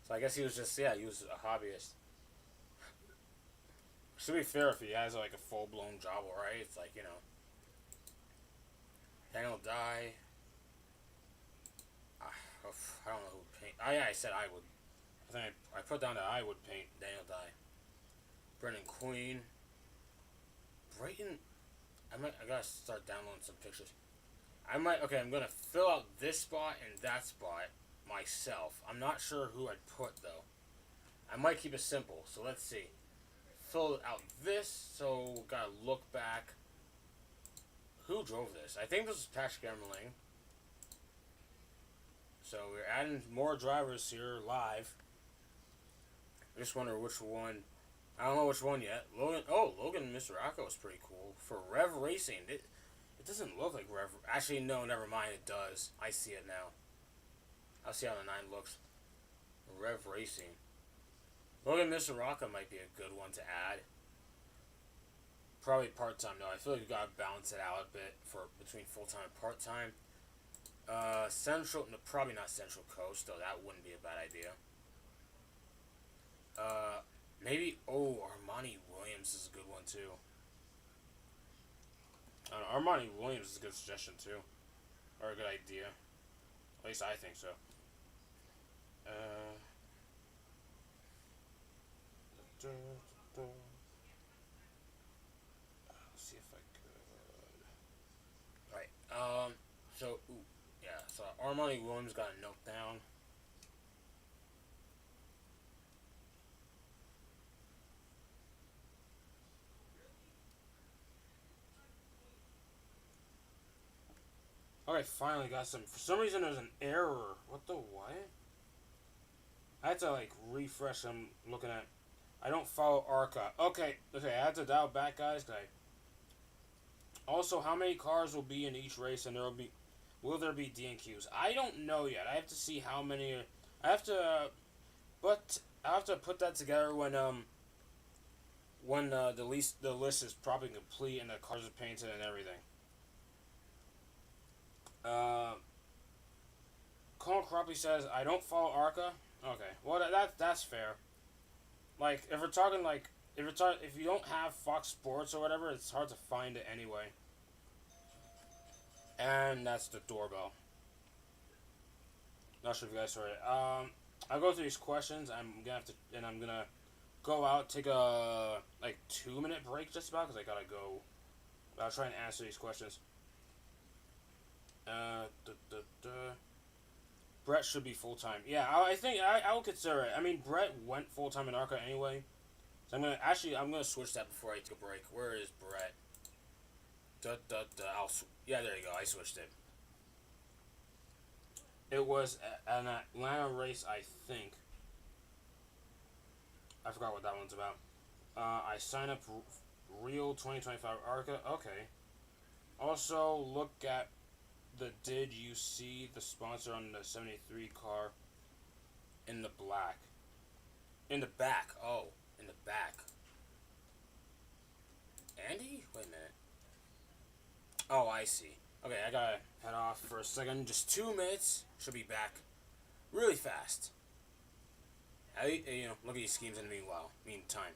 So I guess he was just, yeah, he was a hobbyist. To be fair, if he has like a full blown job, alright, it's like, you know. Daniel Dye. I don't know who would paint. Yeah, I said I would. I think I put down that I would paint Daniel Dye. Brendan Queen. Brighton. I gotta start downloading some pictures. I'm gonna fill out this spot and that spot myself. I'm not sure who I'd put though. I might keep it simple, so let's see. Fill out this, so gotta look back. Who drove this? I think this is Patrick Emmerling. So we're adding more drivers here live. I just wonder which one. I don't know which one yet. Logan Mr. Rocco is pretty cool. For Rev Racing, it doesn't look like Rev. Actually, no, never mind. It does. I see it now. I'll see how the 9 looks. Rev Racing. Logan Mr. Rocco might be a good one to add. Probably part-time, though. I feel like we gotta balance it out a bit for between full-time and part-time. Central, no, probably not Central Coast, though. That wouldn't be a bad idea. Maybe, Armani Williams is a good one, too. Armani Williams is a good suggestion, too. Or a good idea. At least I think so. Let's see if I could. Alright, so Armani Williams got a note down. Okay, finally got some. For some reason, there's an error. What the what? I had to like refresh. I'm looking at. I don't follow ARCA. Okay. I had to dial back, guys. Also, how many cars will be in each race, and will there be DNQs? I don't know yet. I have to see how many. I have to, but I have to put that together when the list is probably complete and the cars are painted and everything. Colin Cropley says, I don't follow ARCA. Okay, well that's fair. Like if we're talking like if you don't have Fox Sports or whatever, it's hard to find it anyway. And that's the doorbell. Not sure if you guys saw it. I'll go through these questions. I'm gonna go out, take a 2-minute break just about because I gotta go. I'll try and answer these questions. Brett should be full time. Yeah, I think I will consider it. I mean, Brett went full time in ARCA anyway, so I'm gonna switch that before I take a break. Where is Brett? Yeah, there you go. I switched it. It was an Atlanta race, I think. I forgot what that one's about. I signed up Real 2025 ARCA. Okay. Also, look at did you see the sponsor on the 73 car in the black? In the back. Oh, in the back. Andy? Wait a minute. Oh, I see. Okay, I gotta head off for a second. Just 2 minutes. Should be back really fast. Look at these schemes in the meantime.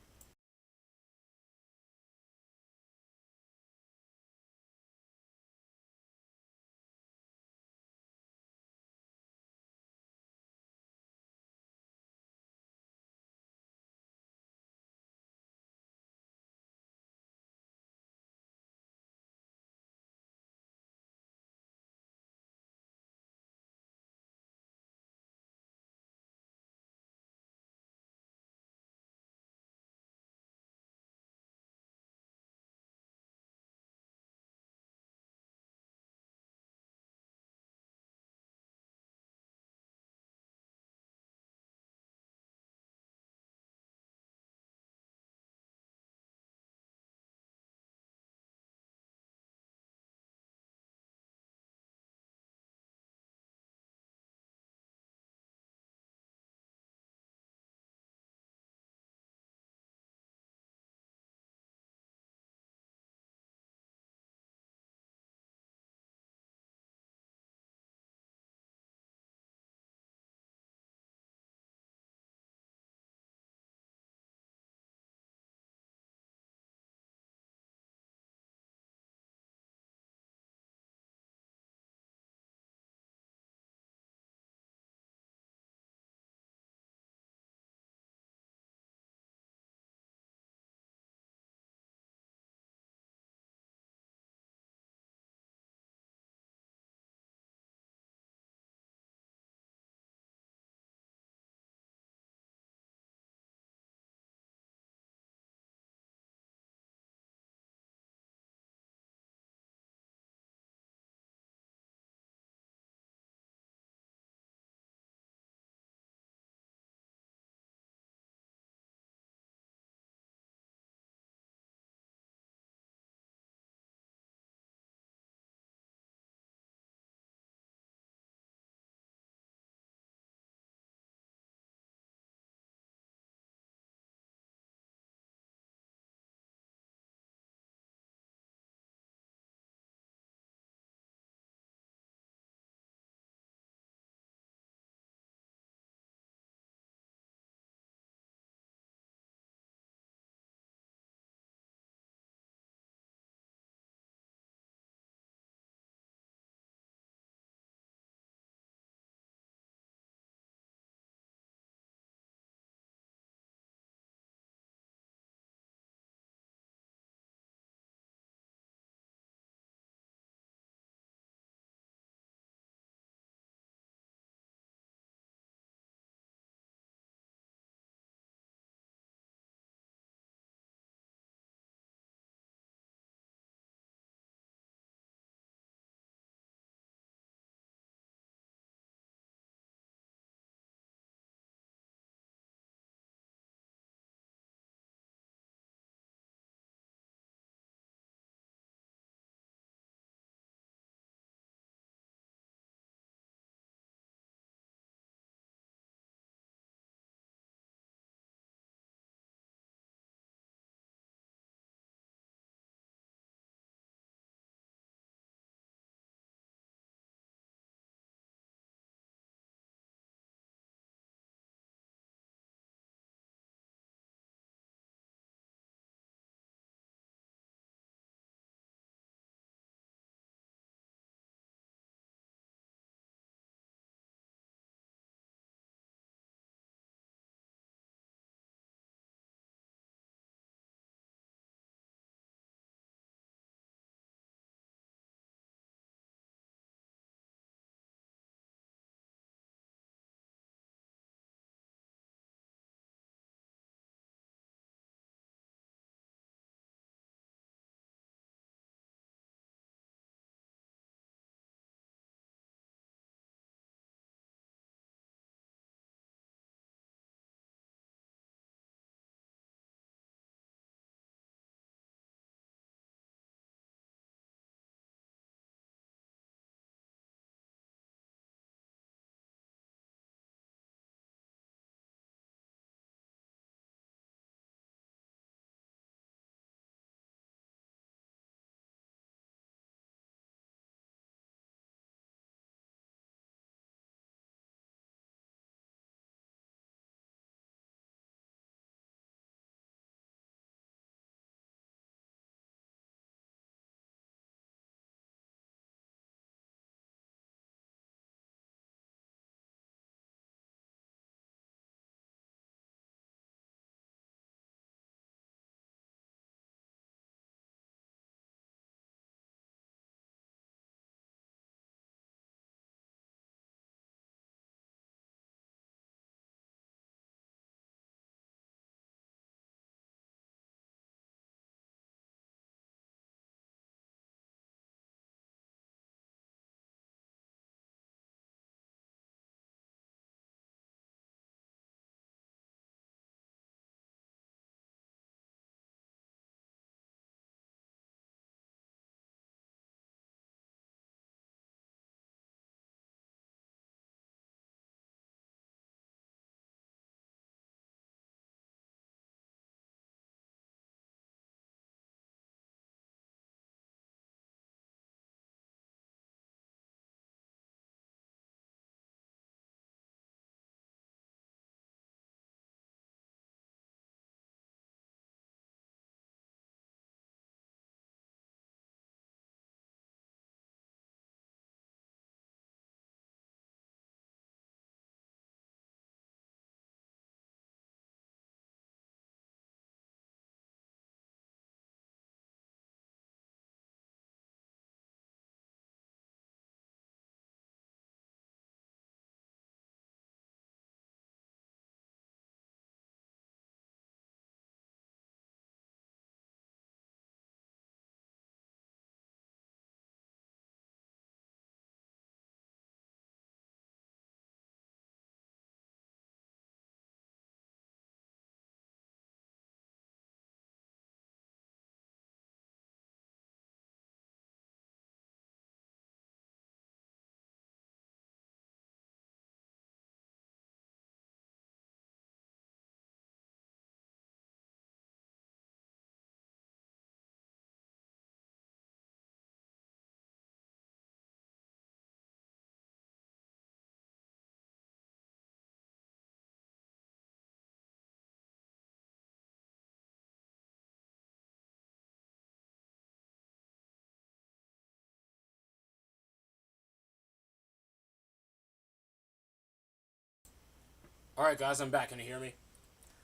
Alright, guys, I'm back. Can you hear me?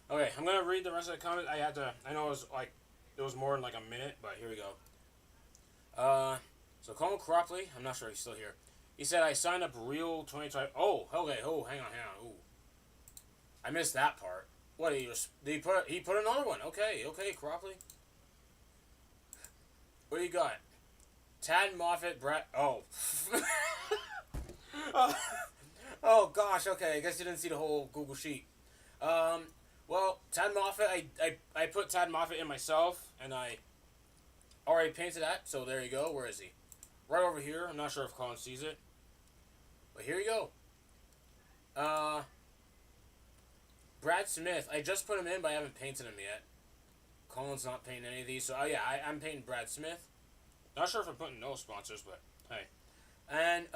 Okay, I'm gonna read the rest of the comments. I know it was like, it was more than like a minute, but here we go. So Colin Cropley, I'm not sure he's still here. He said, I signed up real 2020. Oh, okay, hang on. Ooh. I missed that part. What, he put another one. Okay, Cropley. What do you got? Tad Moffat, Brett. Oh. Oh. Oh, gosh, okay. I guess you didn't see the whole Google Sheet. Well, Tad Moffat, I put Tad Moffat in myself, and I already painted that, so there you go. Where is he? Right over here. I'm not sure if Colin sees it. But here you go. Brad Smith. I just put him in, but I haven't painted him yet. Colin's not painting any of these, so yeah, I'm painting Brad Smith. Not sure if I'm putting no sponsors, but hey. And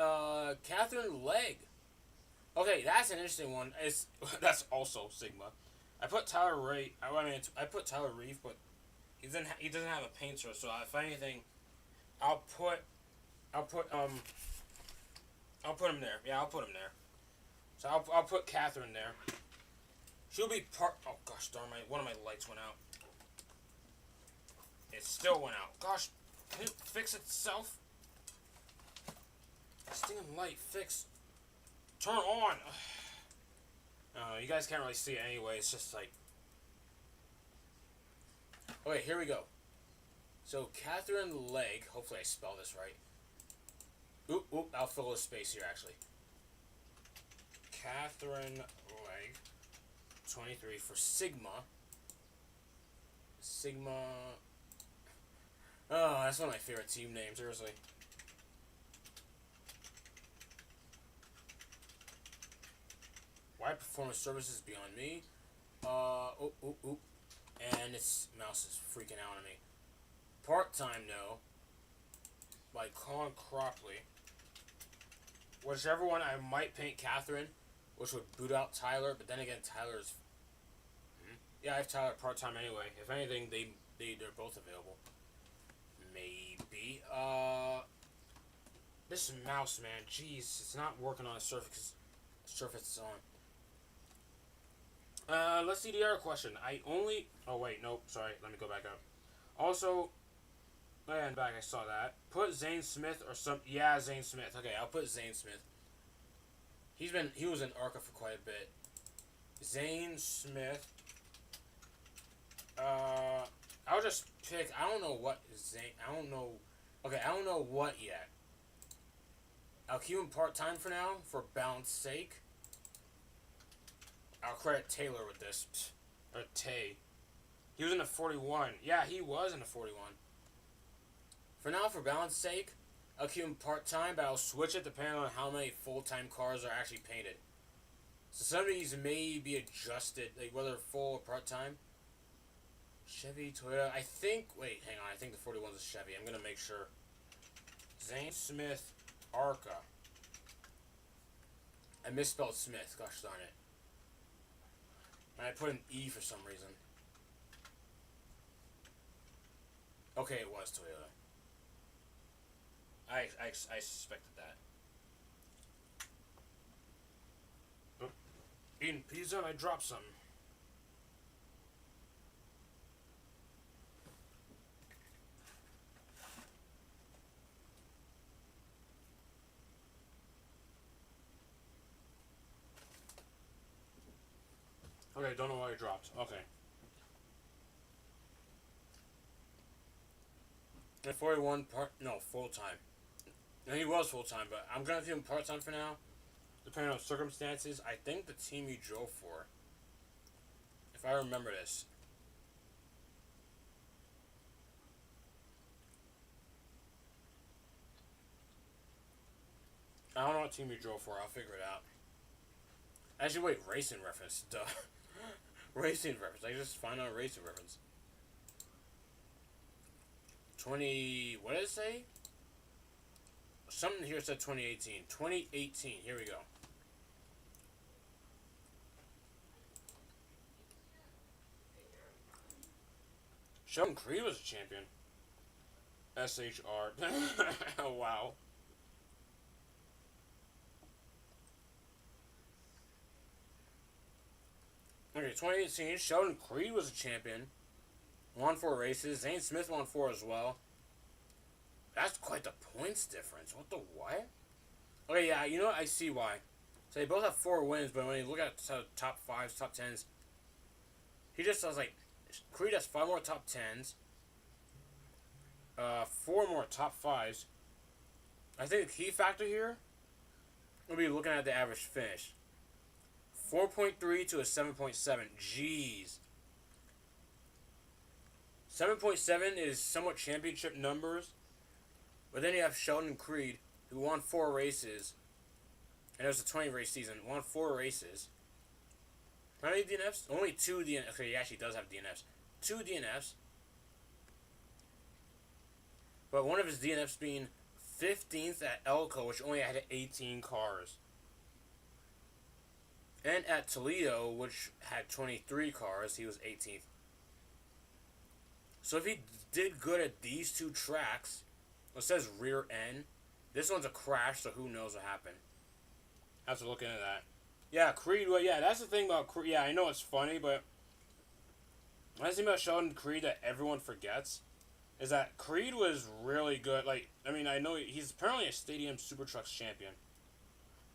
Catherine Legg. Okay, that's an interesting one. That's also Sigma. I put Tyler Ray. I put Tyler Reeve, but he doesn't have a painter. So if anything, I'll put him there. Yeah, I'll put him there. So I'll put Catherine there. She'll be part. Oh gosh darn, one of my lights went out. It still went out. Gosh, can it fix itself? Stinging light fix. Turn on. You guys can't really see it anyway. It's just like. Okay, here we go. So Catherine Legg. Hopefully I spell this right. Oop, I'll fill the space here actually. Catherine Legg. 23 for Sigma. Oh, that's one of my favorite team names, seriously. Why performance services beyond me? And this mouse is freaking out on me. Part-time, no. By Colin Cropley. Whichever one, I might paint Catherine, which would boot out Tyler, but then again, Tyler's... Yeah, I have Tyler part-time anyway. If anything, they're both available. Maybe. This mouse, man, jeez, it's not working on a surface it's on. Let's see the other question. Oh wait, nope, sorry, let me go back up. Also, and back, I saw that. Put Zane Smith or some, yeah, Zane Smith. Okay, I'll put Zane Smith. He was in ARCA for quite a bit. Zane Smith. I'll just pick, I don't know what what yet. I'll keep him part-time for now, for balance sake. I'll credit Taylor with this. Or Tay. He was in the 41. Yeah, he was in the 41. For now, for balance sake, I'll keep him part-time, but I'll switch it depending on how many full-time cars are actually painted. So some of these may be adjusted, like whether full or part-time. Chevy, Toyota, I think the 41's a Chevy. I'm going to make sure. Zane Smith, ARCA. I misspelled Smith, gosh darn it. And I put an E for some reason. Okay, it was Toyota. I suspected that. Oh, eating pizza and I dropped something. Okay, don't know why it dropped. Okay. And 41 full-time. And he was full-time, but I'm going to keep him part-time for now. Depending on circumstances. I think the team he drove for, if I remember this. I don't know what team he drove for. I'll figure it out. Actually, wait, racing reference. Duh. Racing reference. I just found out racing reference. what did it say? Something here said 2018. 2018. Here we go. Sheldon Creed was a champion. SHR. Oh, wow. Okay, 2018, Sheldon Creed was a champion. Won 4 races. Zane Smith won 4 as well. That's quite the points difference. What the what? Okay, yeah, you know what? I see why. So they both have 4 wins, but when you look at top 5s, top 10s, he just has like, Creed has 5 more top 10s, 4 more top 5s. I think the key factor here will be looking at the average finish. 4.3 to a 7.7. Jeez. 7.7 is somewhat championship numbers, but then you have Sheldon Creed, who won 4 races, and it was a 20-race season, won 4 races. How many DNFs? Only 2 DNFs. Okay, he actually does have DNFs. 2 DNFs. But one of his DNFs being 15th at Elko, which only had 18 cars. And at Toledo, which had 23 cars, he was 18th. So if he did good at these 2 tracks, it says rear end. This one's a crash, so who knows what happened. Have to look into that. Yeah, Creed, well, yeah, that's the thing about Creed. Yeah, I know it's funny, but the thing about Sheldon Creed that everyone forgets is that Creed was really good. Like, I mean, I know he's apparently a Stadium Super Trucks champion.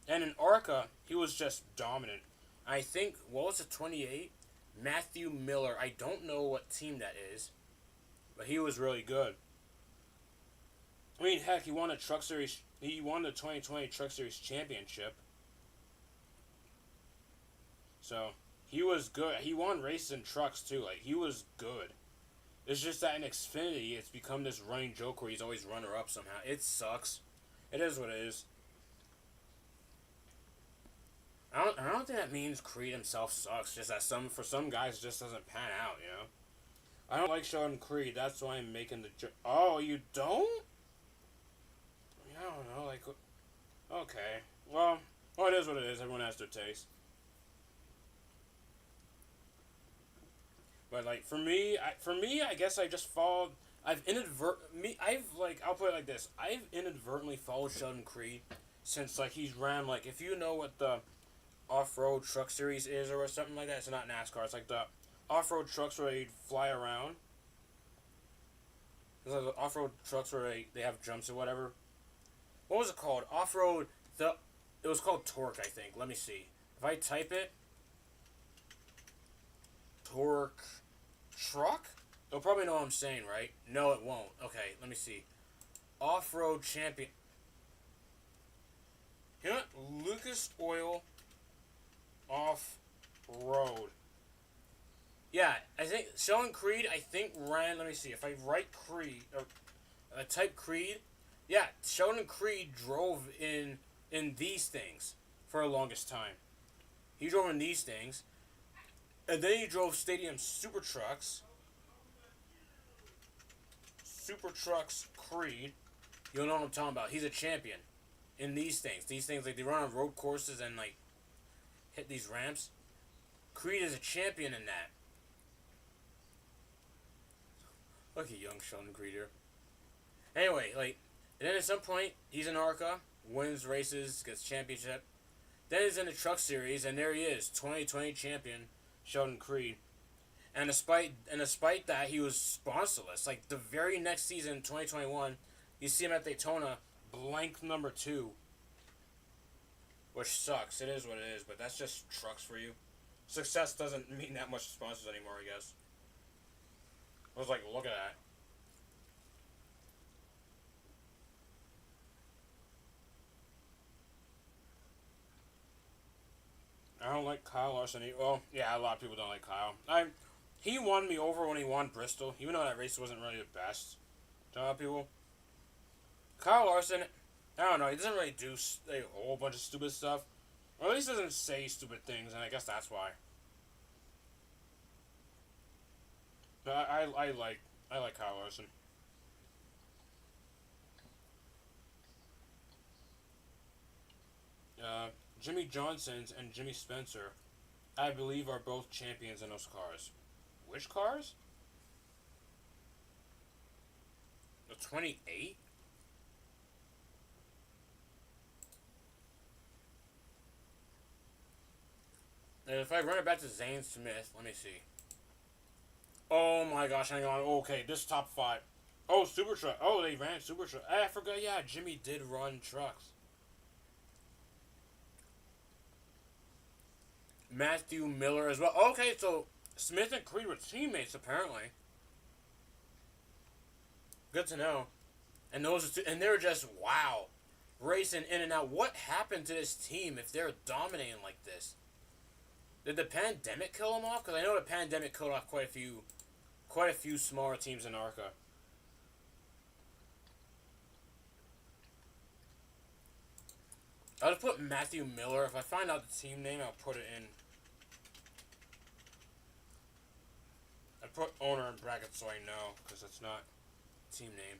And in ARCA, he was just dominant. I think, what was it, 28? Matthew Miller. I don't know what team that is, but he was really good. I mean, heck, he won a Truck Series. He won the 2020 Truck Series Championship. So, he was good. He won races in trucks, too. Like, he was good. It's just that in Xfinity, it's become this running joke where he's always runner-up somehow. It sucks. It is what it is. I don't think that means Creed himself sucks. Just that for some guys, it just doesn't pan out, you know? I don't like Sheldon Creed. That's why I'm making the joke. Oh, you don't? I don't know. Like, okay. Well, it is what it is. Everyone has their taste. But like for me, I guess I just followed. I'll put it like this. I've inadvertently followed Sheldon Creed since like he's ran like if you know what the off-road truck series is or something like that. It's not NASCAR. It's like the off-road trucks where they fly around. It's like the off-road trucks where they have jumps or whatever. What was it called? Off-road. It was called Torque, I think. Let me see. If I type it, Torque truck? They'll probably know what I'm saying, right? No, it won't. Okay, let me see. Off-road champion. You know what? Lucas Oil off-road. Yeah, I think Sheldon Creed, ran, let me see. If I write Creed, or type Creed, yeah, Sheldon Creed drove in these things for the longest time. He drove in these things. And then he drove Stadium Super Trucks. Super Trucks Creed. You'll know what I'm talking about. He's a champion in these things. These things, like, they run on road courses and, like, hit these ramps. Creed is a champion in that. Look at young Sheldon Creed here. Anyway, like, and then at some point, he's in ARCA, wins races, gets championship. Then he's in the Truck Series, and there he is, 2020 champion, Sheldon Creed. And despite that, he was sponsorless. Like, the very next season, 2021, you see him at Daytona, blank number 2. Which sucks. It is what it is, but that's just trucks for you. Success doesn't mean that much sponsors anymore, I guess. I was like, look at that. I don't like Kyle Larson. Well, yeah, a lot of people don't like Kyle. He won me over when he won Bristol, even though that race wasn't really the best. To a lot of people. Kyle Larson, I don't know, he doesn't really do a whole bunch of stupid stuff. Or at least doesn't say stupid things, and I guess that's why. But I like Kyle Larson. Jimmy Johnson's and Jimmy Spencer, I believe, are both champions in those cars. Which cars? The 28? And if I run it back to Zane Smith, let me see. Oh my gosh, hang on. Okay, this top 5. Oh, Super Truck. Oh, they ran Super Truck. I forgot, yeah, Jimmy did run trucks. Matthew Miller as well. Okay, so Smith and Creed were teammates, apparently. Good to know. And and they're just, wow, racing in and out. What happened to this team if they're dominating like this? Did the pandemic kill them off? Because I know the pandemic killed off quite a few smaller teams in ARCA. I'll just put Matthew Miller. If I find out the team name, I'll put it in. I put owner in brackets so I know, because it's not team name.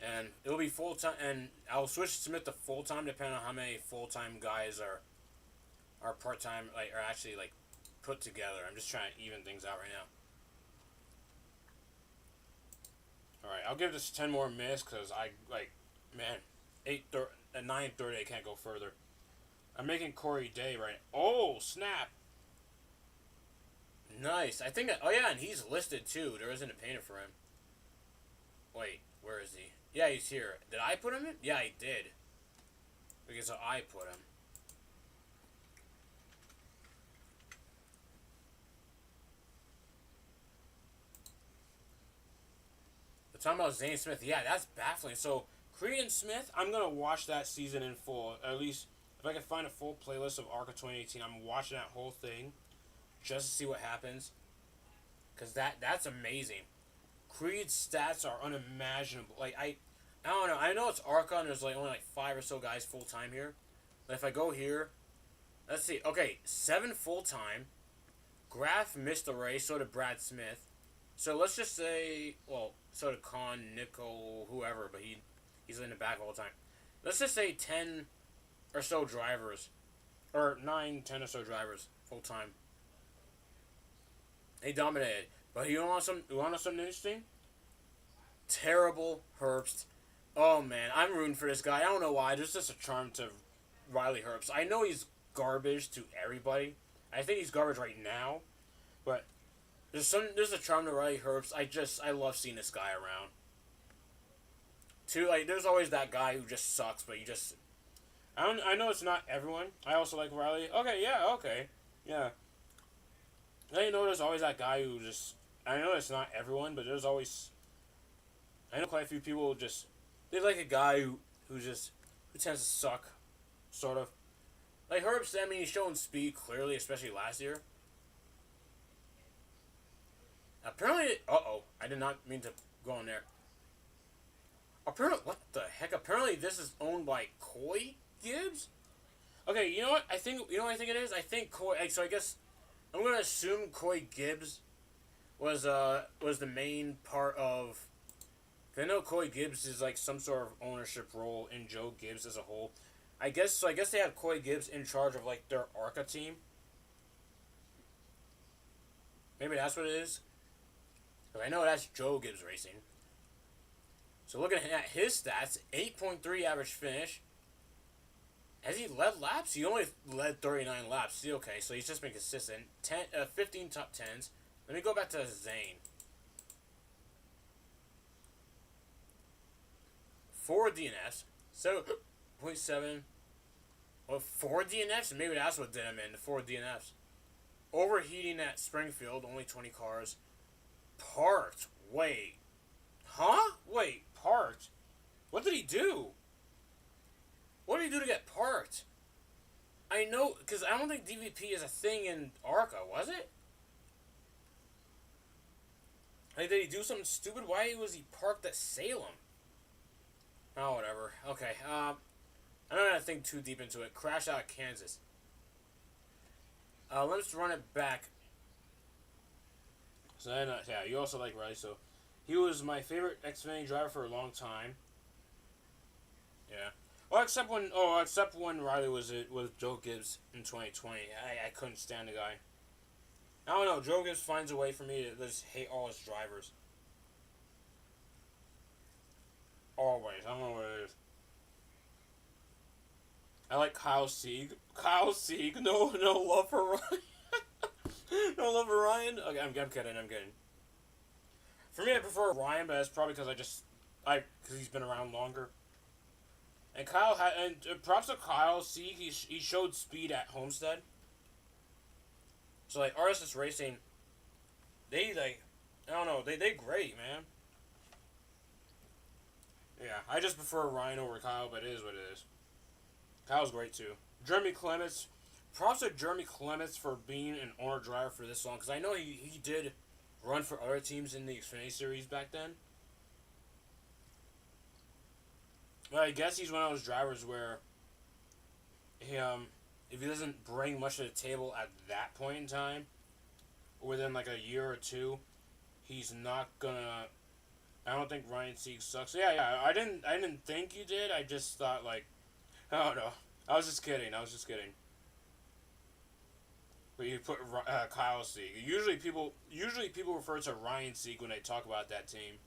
And it'll be full time, and I'll switch Smith to full time depending on how many full time guys are part time, like are actually like put together. I'm just trying to even things out right now. All right, I'll give this 10 more minutes because I like, man, at 9:30 I can't go further. I'm making Corey Day right. Oh snap! Nice. I think. Oh yeah, and he's listed too. There isn't a painter for him. Wait, where is he? Yeah, he's here. Did I put him in? Yeah, I did. Because I put him. But talking about Zane Smith, yeah, that's baffling. So Creed and Smith, I'm gonna watch that season in full. At least if I can find a full playlist of ARCA 2018, I'm watching that whole thing just to see what happens. Cause that's amazing. Creed's stats are unimaginable. Like I don't know. I know it's ARCA and there's like only like 5 or so guys full time here. But if I go here, let's see. Okay, 7 full time. Graf missed the race. So did Brad Smith. So let's just say, well, so did Con, Nickel, whoever. But he's in the back all the time. Let's just say 10 or so drivers, or 9, 10 or so drivers full time. They dominated. But you want something interesting? Terrible Herbst. Oh man, I'm rooting for this guy. I don't know why. There's just a charm to Riley Herbst. I know he's garbage to everybody. I think he's garbage right now, but there's a charm to Riley Herbst. I love seeing this guy around. Like there's always that guy who just sucks, but I know it's not everyone. I also like Riley. Okay, yeah, okay, yeah. I know there's always that guy who just. I know it's not everyone, but there's always. I know quite a few people just. They like a guy who tends to suck, sort of. Like Herbst, I mean, he's showing speed clearly, especially last year. Apparently, I did not mean to go on there. Apparently, what the heck? Apparently, this is owned by Coy Gibbs. Okay, you know what? You know what I think it is. I think Coy. So I guess I'm gonna assume Coy Gibbs was the main part of. I know Coy Gibbs is like some sort of ownership role in Joe Gibbs as a whole. I guess they have Coy Gibbs in charge of like their ARCA team. Maybe that's what it is. But I know that's Joe Gibbs Racing. So looking at his stats, 8.3 average finish. Has he led laps? He only led 39 laps. See, okay, so he's just been consistent. 15 top 10s. Let me go back to Zane. 4 DNFs. 7.7. Well, 4 DNFs? Maybe that's what did him in, the 4 DNFs. Overheating at Springfield, only 20 cars. Parked. Wait. Huh? Wait, parked? What did he do? What did he do to get parked? I know, because I don't think DVP is a thing in ARCA, was it? Like, did he do something stupid? Why was he parked at Salem? Oh, whatever. Okay, I'm not going to think too deep into it. Crash out of Kansas. Let's run it back. So then, yeah, you also like Riley, so he was my favorite Xfinity driver for a long time. Yeah. Well, except when Riley was with Joe Gibbs in 2020. I couldn't stand the guy. I don't know, Joe Gibbs finds a way for me to just hate all his drivers. Always. I don't know what it is. like Kyle Sieg. Kyle Sieg. No, no love for Ryan. No love for Ryan. Okay, I'm kidding. I'm kidding. For me, I prefer Ryan, but that's probably because because he's been around longer. And props to Kyle Sieg. He showed speed at Homestead. So like RSS Racing, they like, I don't know, they great, man. Yeah, I just prefer Ryan over Kyle, but it is what it is. Kyle's great too. Jeremy Clements, props to Jeremy Clements for being an owner driver for this long, because I know he did run for other teams in the Xfinity Series back then. But I guess he's one of those drivers where if he doesn't bring much to the table at that point in time, or within like a year or two, he's not gonna. I don't think Ryan Sieg sucks. Yeah. I didn't think you did. I just thought like, I don't know. I was just kidding. But you put Kyle Sieg. Usually people refer to Ryan Sieg when they talk about that team.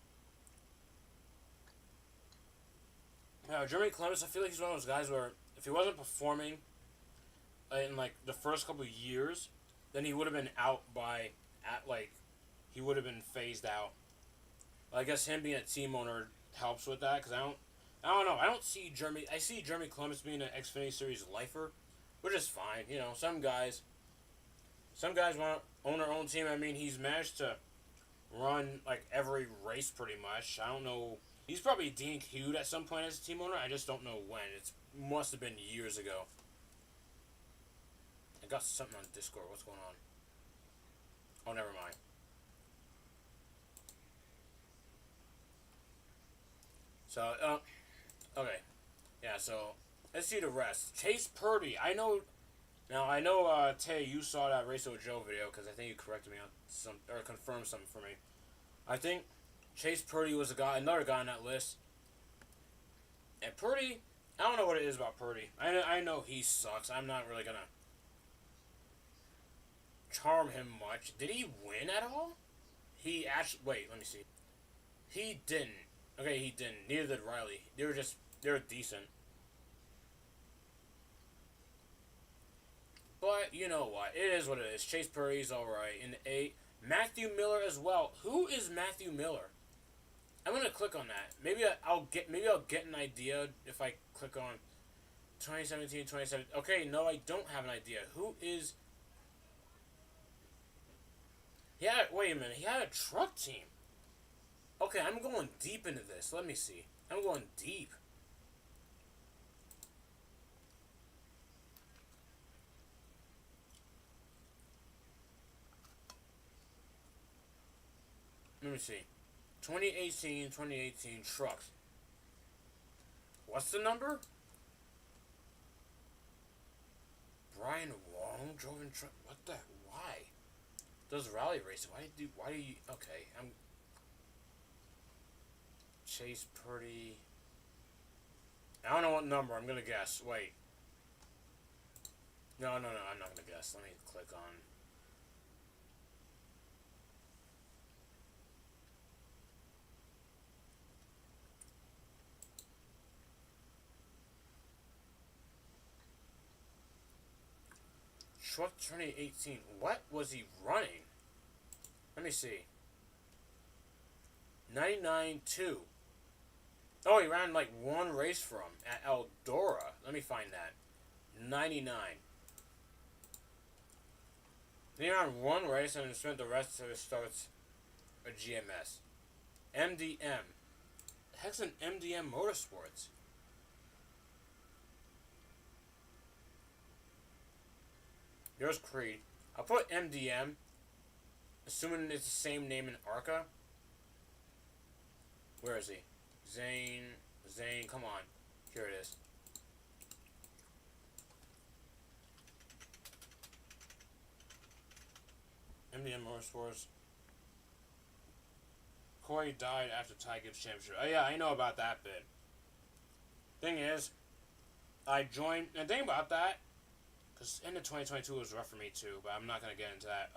Jeremy Clements, I feel like he's one of those guys where if he wasn't performing in like the first couple of years, then he would have been he would have been phased out. I guess him being a team owner helps with that, because I don't know. I see Jeremy Clements being an Xfinity Series lifer, which is fine. You know, some guys want to own their own team. I mean, he's managed to run like every race pretty much. I don't know. He's probably DQ'd at some point as a team owner. I just don't know when. It must have been years ago. I got something on Discord. What's going on? Oh, never mind. So, okay. Yeah, so, let's see the rest. Chase Purdy. I know, Tay, you saw that Race with Joe video, because I think you corrected me on or confirmed something for me. I think Chase Purdy was another guy on that list. And Purdy, I don't know what it is about Purdy. I know he sucks. I'm not really gonna charm him much. Did he win at all? Wait, let me see. He didn't. Okay, he didn't. Neither did Riley. They were decent. But, you know what? It is what it is. Chase Purdy's alright. In the 8. Matthew Miller as well. Who is Matthew Miller? I'm gonna click on that. Maybe I'll get an idea if I click on 2017, 2017. Okay, no, I don't have an idea. Who is... wait a minute. He had a truck team. Okay, I'm going deep into this. Let me see. I'm going deep. Let me see. 2018 trucks. What's the number? Brian Wong drove in truck. What the? Why? Does rally racing? Why do you? Okay, I'm. Chase Purdy. I don't know what number. I'm gonna guess. Wait. No. I'm not gonna guess. Let me click on. Truck 2018. What was he running? Let me see. 99.2. Oh, he ran like one race for him at Eldora. Let me find that. 99. Then he ran one race and then spent the rest of his starts a GMS. MDM. The heck's an MDM Motorsports? Here's Creed. I'll put MDM, assuming it's the same name in ARCA. Where is he? Zane, come on. Here it is. MDM Motorsports. Corey died after Ty Gibbs Championship. Oh yeah, I know about that bit. Thing is, I joined, and the thing about that, because end of 2022 was rough for me too, but I'm not gonna get into that.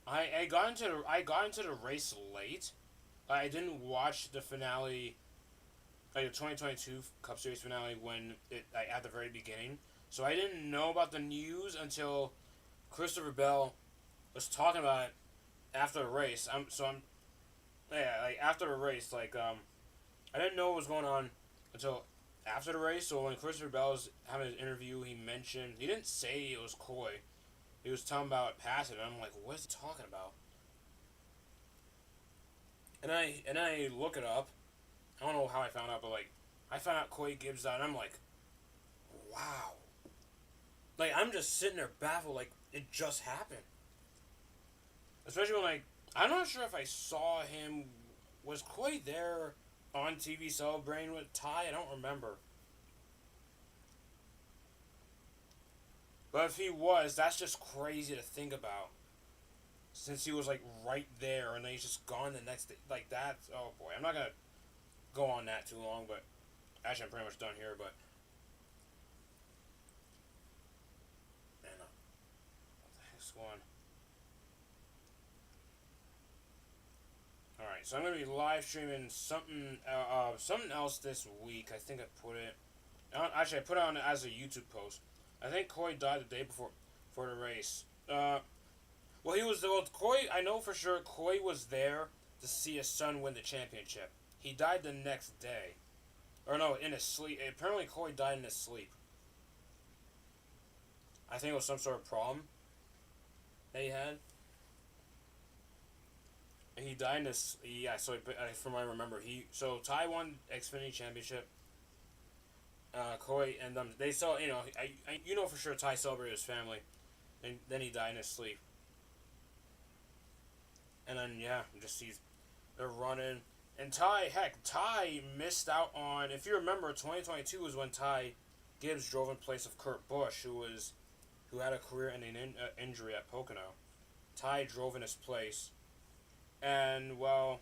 I got into the race late. I didn't watch the finale. like the 2022 Cup Series finale when it like at the very beginning. So I didn't know about the news until Christopher Bell was talking about it after the race. I'm yeah, like after the race, I didn't know what was going on until after the race. So when Christopher Bell was having his interview, he mentioned he didn't say it was Coy. He was talking about passing. And I'm like, what's he talking about? And I look it up. I don't know how I found out, but like I found out Coy Gibbs died. And I'm like, wow. Like I'm just sitting there baffled. Like it just happened. Especially when like I'm not sure if I saw him. Was Coy there on TV celebrating with Ty? I don't remember. But if he was, that's just crazy to think about. Since he was like right there, and then he's just gone the next day. Like that. Oh boy, I'm not gonna go on that too long. But actually, I'm pretty much done here. But man, what the heck's going on? All right, so I'm gonna be live streaming something else this week. I think I put it. Actually, I put it on as a YouTube post. I think Coy died the day before for the race. Well, he was Coy. I know for sure Coy was there to see his son win the championship. He died the next day, or no, in his sleep. Apparently, Coy died in his sleep. I think it was some sort of problem that he had. And he died in his yeah. So from what I remember, Ty won Xfinity Championship. Coy and they saw you know for sure Ty celebrated his family, and then he died in his sleep. And then yeah, just see they're running. And Ty missed out on. If you remember, 2022 was when Ty Gibbs drove in place of Kurt Busch, who had a career-ending injury at Pocono. Ty drove in his place, and well,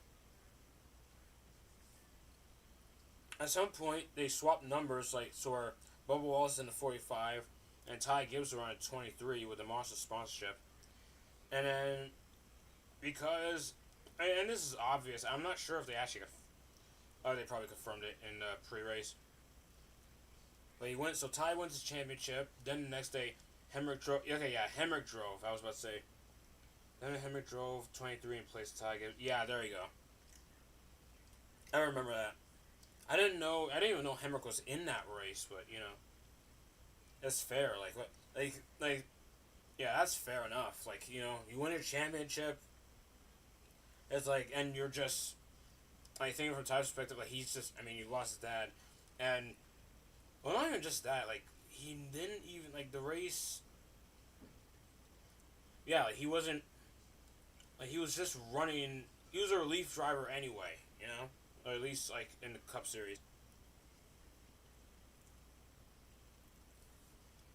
at some point they swapped numbers. Like so, where Bubba Wallace in the 45, and Ty Gibbs were on a 23 with the Monster sponsorship, and then because and this is obvious. I'm not sure if they actually. They probably confirmed it in pre-race. But he went. So Ty wins his championship. Then the next day, Hemrick drove. Okay, yeah, Hemrick drove. I was about to say. Then Hemrick drove 23 in place of Ty. Yeah, there you go. I remember that. I didn't know. I didn't even know Hemrick was in that race. But that's fair. Like what? Like. Yeah, that's fair enough. Like you win a championship. It's like, and you're just. I think from Ty's perspective, like he's just. I mean, you lost his dad, and well, not even just that. Like he didn't even like the race. Yeah, like, he wasn't. Like he was just running. He was a relief driver anyway, or at least like in the Cup Series.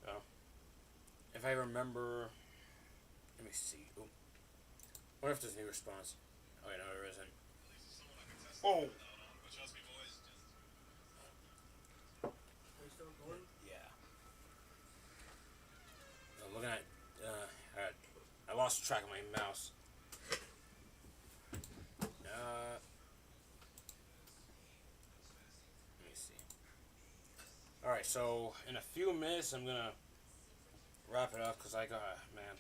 So, if I remember, let me see. Ooh. What if there's a new response? Oh, no, there isn't. Oh. Yeah. I'm looking at. Alright. I lost track of my mouse. Let me see. Alright, so in a few minutes, I'm gonna wrap it up because I gotta, man.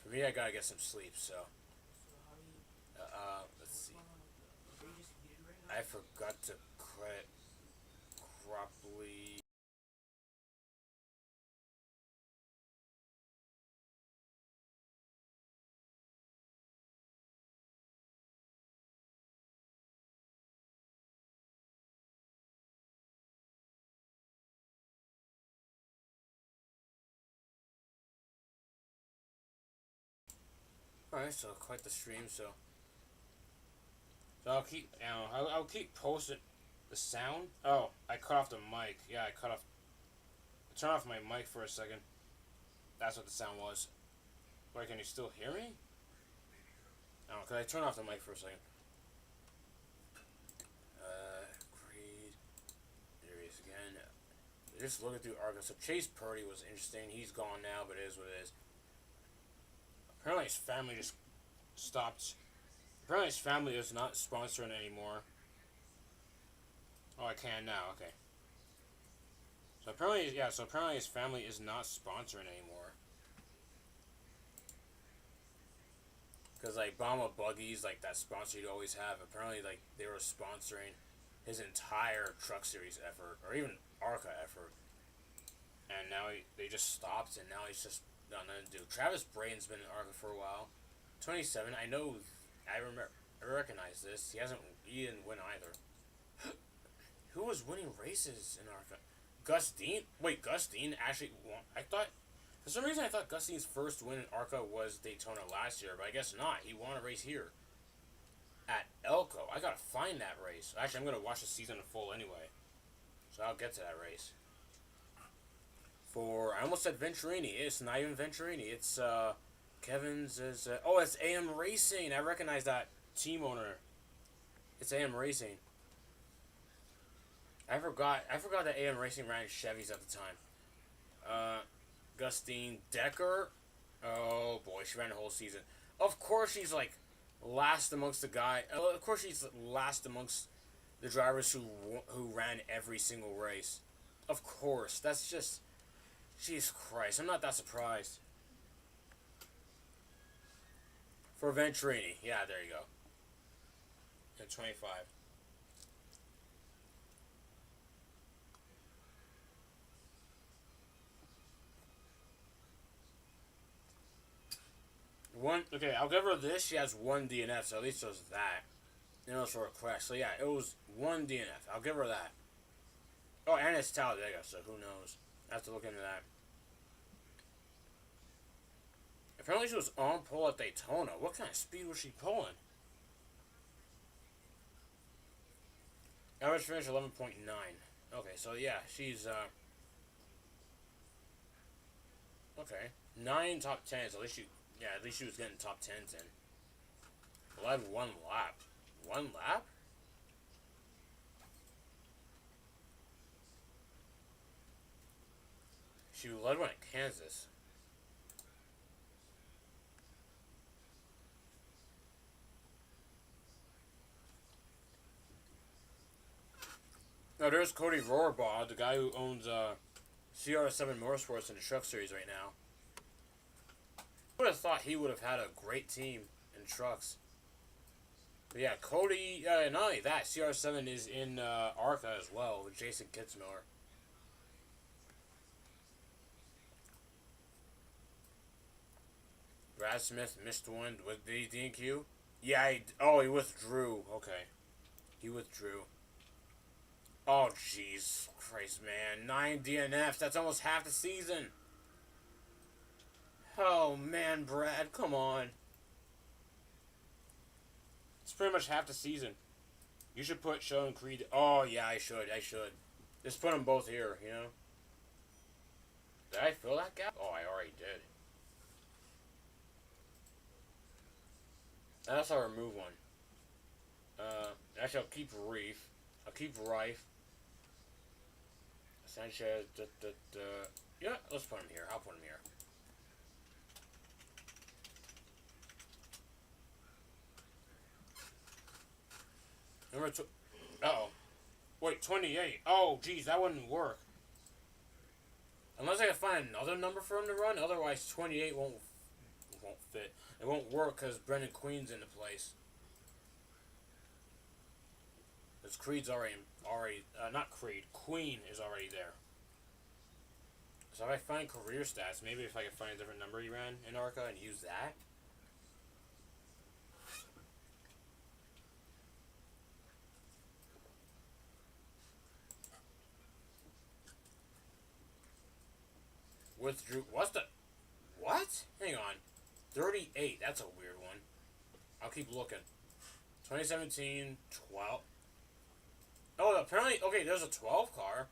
For me, I gotta get some sleep, so. Let's see. I forgot to credit properly. Alright, so quite the stream, so I'll keep, I'll keep posting the sound. Oh, I cut off the mic. Yeah, I turned off my mic for a second. That's what the sound was. Wait, can you still hear me? Oh, cause I turned off the mic for a second. Creed. There he is again. Just looking through Argo. So Chase Purdy was interesting. He's gone now, but it is what it is. Apparently his family just stopped. Apparently his family is not sponsoring anymore. I can now. Okay. So apparently, yeah. So apparently, his family is not sponsoring anymore. Because like Bama Buggies, like that sponsor you'd always have. Apparently, like they were sponsoring his entire Truck Series effort, or even ARCA effort. And now they just stopped, and now he's just got nothing to do. Travis Braden's been in ARCA for a while. 27. I know. I remember. I recognize this. He didn't win either. Who was winning races in ARCA? Gus Dean? Wait, Gus Dean actually won? I thought... For some reason, I thought Gus Dean's first win in ARCA was Daytona last year, but I guess not. He won a race here. At Elko. I gotta find that race. Actually, I'm gonna watch the season in full anyway. So I'll get to that race. I almost said Venturini. It's not even Venturini. It's, Kevin's is... oh, it's AM Racing. I recognize that team owner. It's AM Racing. I forgot that AM Racing ran Chevys at the time. Gustine Decker. Oh boy, she ran the whole season. Of course she's like last amongst the guy. Of course she's last amongst the drivers who ran every single race. Of course, that's just... Jesus Christ, I'm not that surprised. For Venturini. Yeah, there you go. At 25. Okay, I'll give her this. She has one DNF, so at least there's that. You know, for a crash. So yeah, it was one DNF. I'll give her that. Oh, and it's Talladega, so who knows? I have to look into that. Apparently she was on pole at Daytona. What kind of speed was she pulling? Average finish 11.9. Okay, so yeah, she's okay. 9 top 10s. At least she was getting top 10s in. Led one lap. One lap? She led one at Kansas. Now there's Cody Rohrbaugh, the guy who owns CR7 Motorsports in the Truck Series right now. I would have thought he would have had a great team in trucks. But yeah, Cody, not only that, CR7 is in ARCA as well with Jason Kitzmiller. Brad Smith missed one with the DQ. Yeah, he withdrew. Okay. He withdrew. Oh, jeez. Christ, man. 9 DNFs. That's almost half the season. Oh, man, Brad. Come on. It's pretty much half the season. You should put Sheldon Creed... Oh, yeah, I should. Just put them both here, you know? Did I fill that gap? Oh, I already did. Unless I'll remove one. Actually, I'll keep Reef. I'll keep Rife. Sanchez, yeah, let's put him here. I'll put him here. Number two. Uh-oh. Wait, 28. Oh, geez, that wouldn't work. Unless I can find another number for him to run, otherwise 28 won't fit. It won't work because Brendan Queen's into place. Because Creed's already, not Creed, Queen is already there. So if I find career stats, maybe if I can find a different number he ran in ARCA and use that. Withdrew, what? Hang on. 38, that's a weird one. I'll keep looking. 2017, 12. Oh, apparently, okay, there's a 12 car.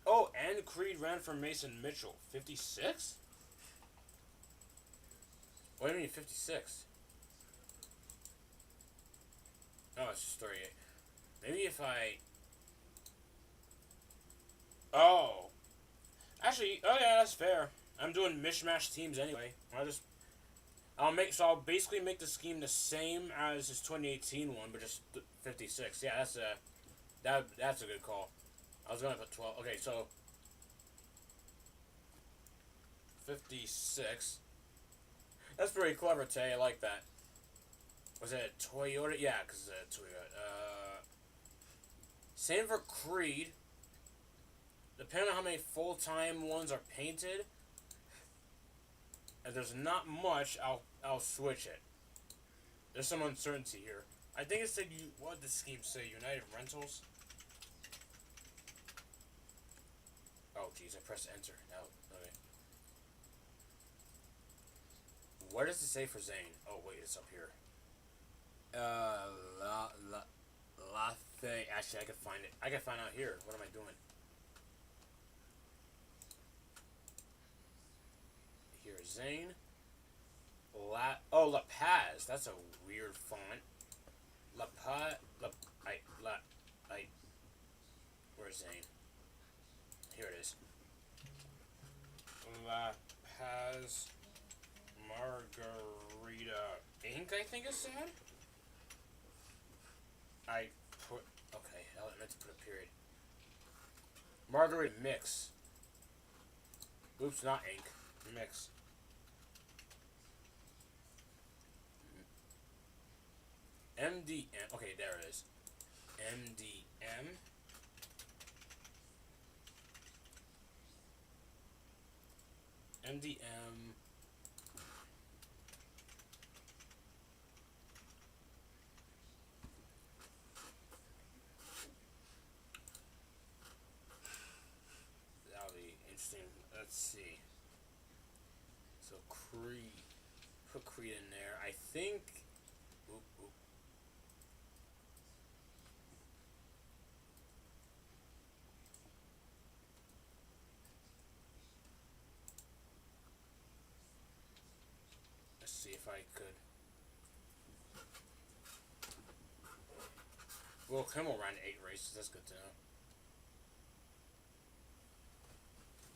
Oh, and Creed ran for Mason Mitchell. 56? What do you mean 56? Oh, it's just 38. Maybe if I... Oh. Actually, oh yeah, that's fair. I'm doing mishmash teams anyway. I'll basically make the scheme the same as his 2018 one, but just 56. Yeah, That's a good call. I was gonna put 12. Okay, so 56. That's pretty clever, Tay. I like that. Was it a Toyota? Yeah, because it's a Toyota. Same for Creed. Depending on how many full-time ones are painted, if there's not much, I'll switch it. There's some uncertainty here. I think it said what did the scheme say? United Rentals. Oh jeez, I pressed enter. No, okay. What does it say for Zane? Oh wait, it's up here. Lathe. Actually, I can find it. I can find out here. What am I doing? Here, Zane. La Paz. That's a weird font. La Paz. Where's Zane? Here it is. La Paz Margarita Ink, I think it said. I put. Okay, I meant to put a period. Margarita Mix. Oops, not ink. Mix. MDM. Okay, there it is. MDM. MDM. That'll be interesting. Let's see. So Creed. Put Creed in there. I think. Oop. Let's see if I could. Will Kimmel ran 8 races. That's good to know.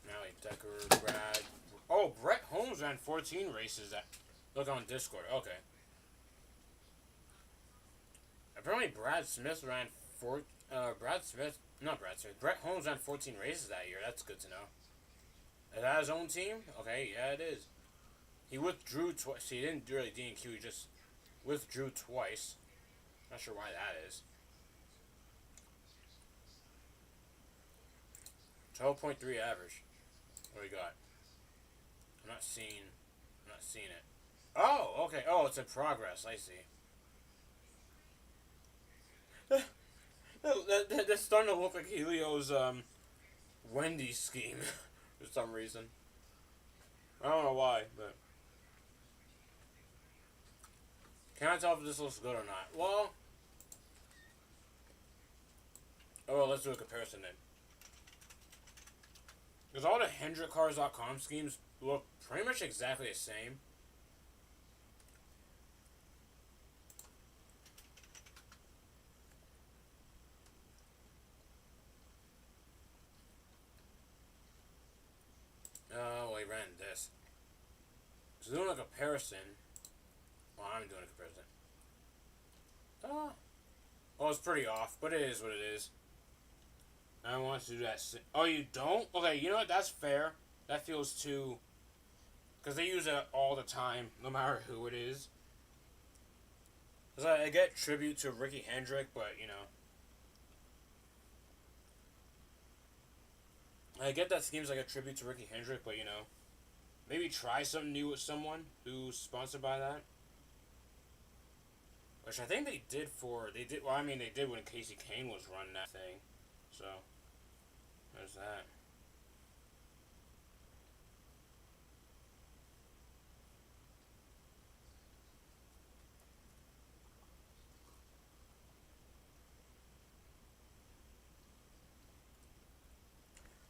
Mally Decker, Brad. Oh, Brett Holmes ran 14 races. That look on Discord. Okay. Apparently, Brad Smith ran Brett Holmes ran 14 races that year. That's good to know. Is that his own team? Okay, yeah, it is. He withdrew twice. He didn't really DNQ. He just withdrew twice. Not sure why that is. 12.3 average. What do we got? I'm not seeing it. Oh, okay. Oh, it's in progress. I see. That's starting to look like Helio's Wendy scheme for some reason. I don't know why, but can't tell if this looks good or not. Well, let's do a comparison then. Because all the HendrickCars.com schemes look pretty much exactly the same. Oh, he ran this. So doing a comparison. Well, I'm doing a comparison. Well, it's pretty off, but it is what it is. I want to do that. Oh, you don't? Okay, you know what? That's fair. That feels too. Because they use it all the time, no matter who it is. Because I get tribute to Ricky Hendrick, but, you know. I get that seems like a tribute to Ricky Hendrick, but, you know. Maybe try something new with someone who's sponsored by that. Which I think they did they did when Casey Kane was running that thing. So, there's that.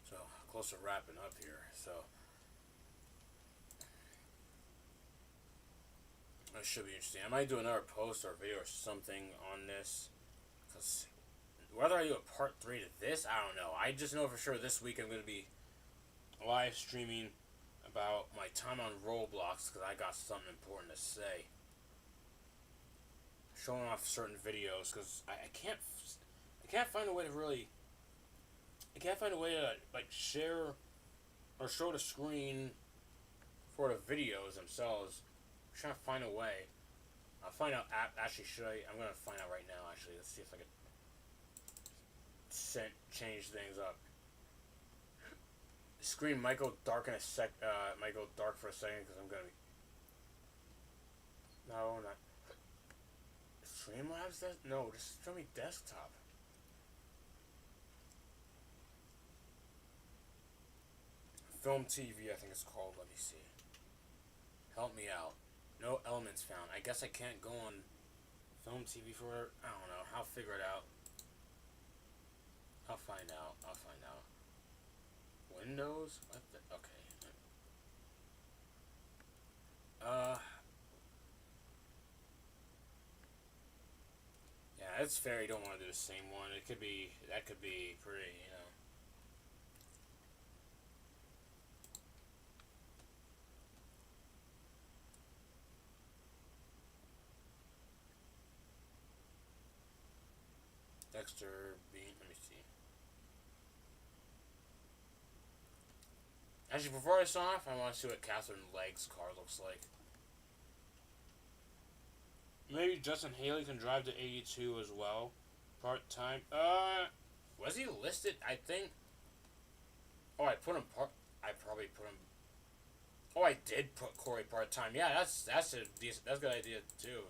So, close to wrapping up here. So, that should be interesting. I might do another post or video or something on this. Because whether I do a part 3 to this, I don't know. I just know for sure this week I'm going to be live streaming about my time on Roblox because I got something important to say. Showing off certain videos because I can't find a way to really. I can't find a way to like share or show the screen for the videos themselves. I'm trying to find a way. I'll find out. Actually, I'm gonna find out right now. Actually, let's see if I can change things up. The screen might go dark in a sec. Might go dark for a second because I'm gonna be. No, not. Streamlabs? No, just show me desktop. Film TV, I think it's called. Let me see. Help me out. No elements found. I guess I can't go on Film TV for. I don't know. I'll figure it out. I'll find out. Windows? What the? Okay. Yeah, it's fair you don't want to do the same one. That could be pretty, Dexter Bean, let me see. Actually, before I sign off, I want to see what Catherine Legg's car looks like. Maybe Justin Haley can drive the 82 as well. Part-time. Was he listed? I think. Oh, I put him I probably put him. Oh, I did put Corey part-time. Yeah, that's a decent. That's a good idea too.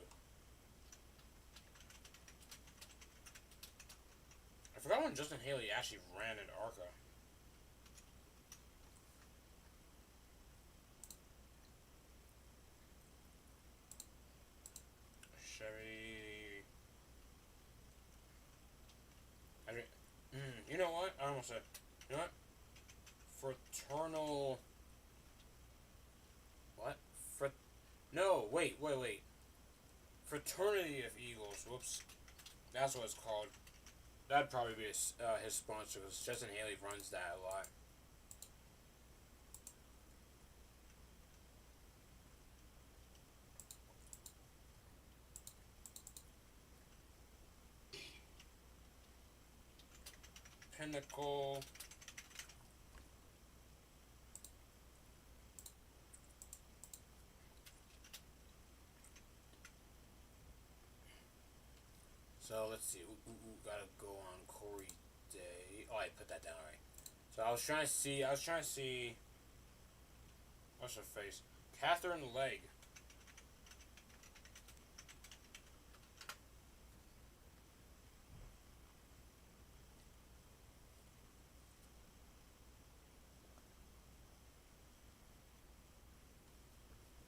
I forgot when Justin Haley actually ran in ARCA. Chevy. You know what? I almost said. You know what? Fraternal. What? No, wait. Fraternity of Eagles. Whoops. That's what it's called. That'd probably be his sponsor, because Justin Haley runs that a lot. Pinnacle. So let's see. Gotta go on Corey Day. Oh, I put that down alright. So I was trying to see. What's her face? Catherine Legg.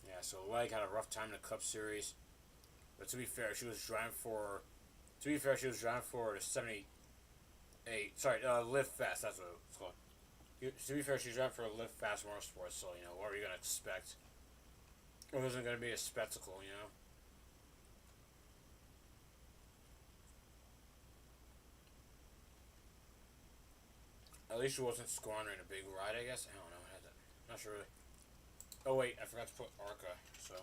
Yeah, so Legg had a rough time in the Cup Series. But to be fair, she was driving for. The 78. Sorry, Live Fast. That's what it's called. To be fair, she's driving for Live Fast Motorsports. So what are you gonna expect? It wasn't gonna be a spectacle, At least she wasn't squandering a big ride, I guess. I don't know. Not sure really. Oh wait, I forgot to put ARCA. So.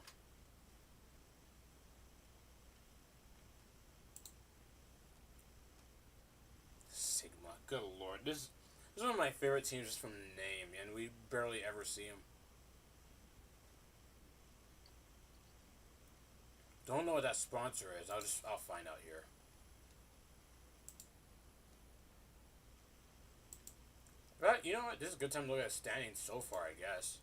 Sigma. Good lord. This is one of my favorite teams just from the name, and we barely ever see them. Don't know what that sponsor is. I'll find out here. But you know what? This is a good time to look at standings so far, I guess.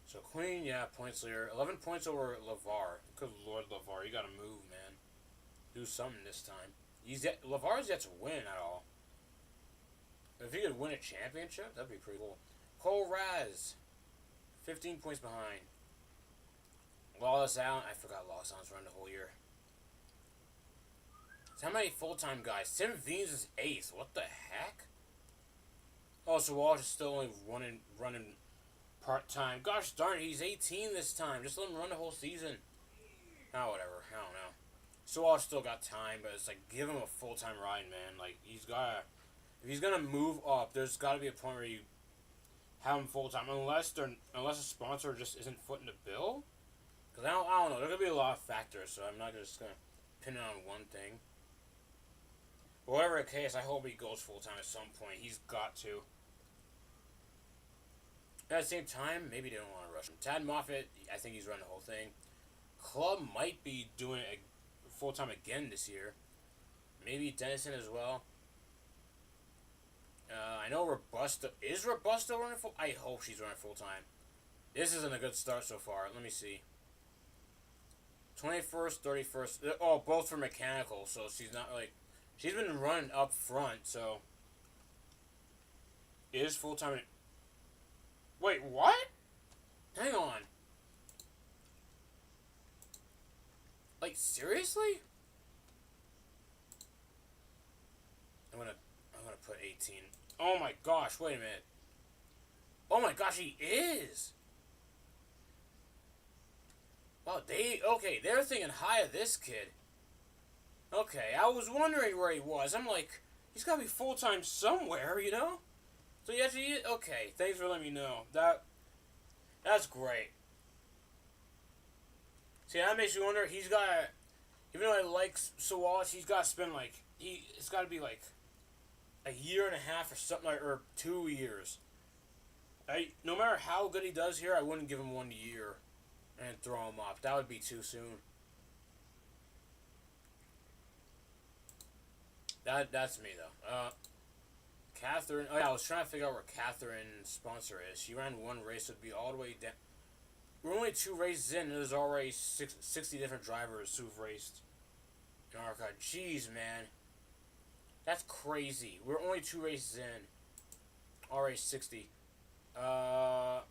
So Queen, yeah, points leader. 11 points over LeVar. Good lord, LeVar, you gotta move, man. Do something this time. LeVar's yet to win at all. If he could win a championship, that'd be pretty cool. Cole Raz, 15 points behind. Lawless Allen, I forgot Lawless Allen's run the whole year. So how many full-time guys? Tim Veens is 8th. What the heck? Oh, so Walsh is still only running part-time. Gosh darn it, he's 18 this time. Just let him run the whole season. Oh, whatever. I don't know. So Walsh still got time, but it's like, give him a full-time ride, man. Like, he's gotta... If he's gonna move up, there's gotta be a point where you have him full-time. Unless a sponsor just isn't footing the bill. Because I don't know. There's gonna be a lot of factors, so I'm not just gonna pin it on one thing. Whatever the case, I hope he goes full time at some point. He's got to. At the same time, maybe they don't want to rush him. Tad Moffitt, I think he's running the whole thing. Club might be doing it full time again this year. Maybe Dennison as well. I know Robusta. Is Robusta running full? I hope she's running full time. This isn't a good start so far. Let me see. 21st, 31st. Oh, both for mechanical, so she's not like. She's been running up front, so. Is full time. Wait, what? Hang on. Like, seriously? I'm gonna put 18. Oh my gosh, wait a minute. Oh my gosh, he is! Wow, they're thinking high of this kid. Okay, I was wondering where he was. I'm like, he's gotta be full-time somewhere, you know? So he actually is? Okay, thanks for letting me know. That's great. See, that makes me wonder, he's gotta, even though I like Sawalich, he's gotta spend like, it's gotta be like, a year and a half or something like, or 2 years. No matter how good he does here, I wouldn't give him 1 year and throw him up. That would be too soon. That's me though. Catherine. Oh yeah, I was trying to figure out where Catherine's sponsor is. She ran one race, so it'd be all the way down. We're only 2 races in, and there's already 60 different drivers who've raced in ARCA. Jeez, man. That's crazy. We're only 2 races in. Already 60. Joe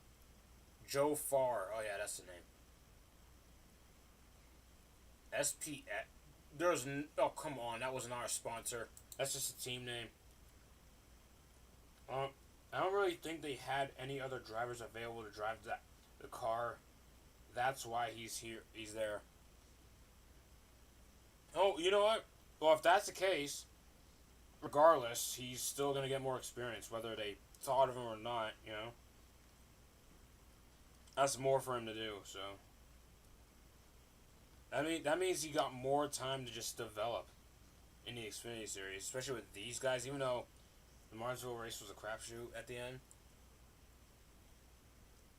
Farr. Oh yeah, that's the name. SPX. Oh come on, that wasn't our sponsor. That's just a team name. I don't really think they had any other drivers available to drive the car. That's why he's here. He's there. Oh, you know what? Well, if that's the case, regardless, he's still going to get more experience, whether they thought of him or not, you know? That's more for him to do, so. That means he got more time to just develop in the Xfinity Series, especially with these guys, even though the Martinsville race was a crapshoot at the end.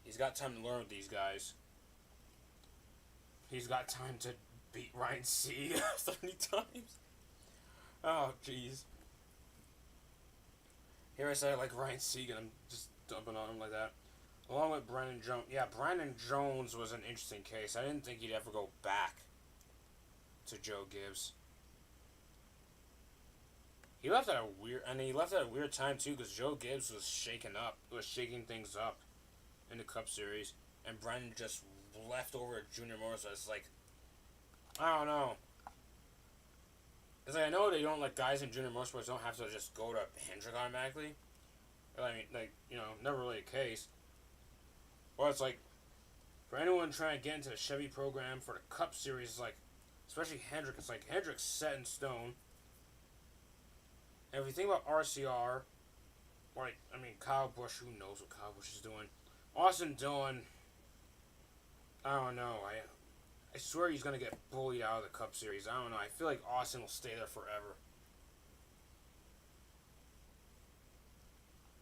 He's got time to learn with these guys. He's got time to beat Ryan Sieg 30 times. Oh, jeez. Here I say I like Ryan Sieg and I'm just dumping on him like that. Along with Brandon Jones. Yeah, Brandon Jones was an interesting case. I didn't think he'd ever go back to Joe Gibbs. He left at a weird time too, because Joe Gibbs was shaking things up in the Cup Series, and Brandon just left over at Junior Motorsports. It's like, I don't know. It's like, I know they don't, like, guys in Junior Motorsports don't have to just go to Hendrick automatically. I mean, like, you know, never really a case. Well, it's like, for anyone trying to get into the Chevy program for the Cup Series, it's like, especially Hendrick, it's like, Hendrick's set in stone. And if you think about RCR, like, I mean, Kyle Busch, who knows what Kyle Busch is doing? Austin Dillon, I don't know. I swear he's going to get bullied out of the Cup Series. I don't know. I feel like Austin will stay there forever.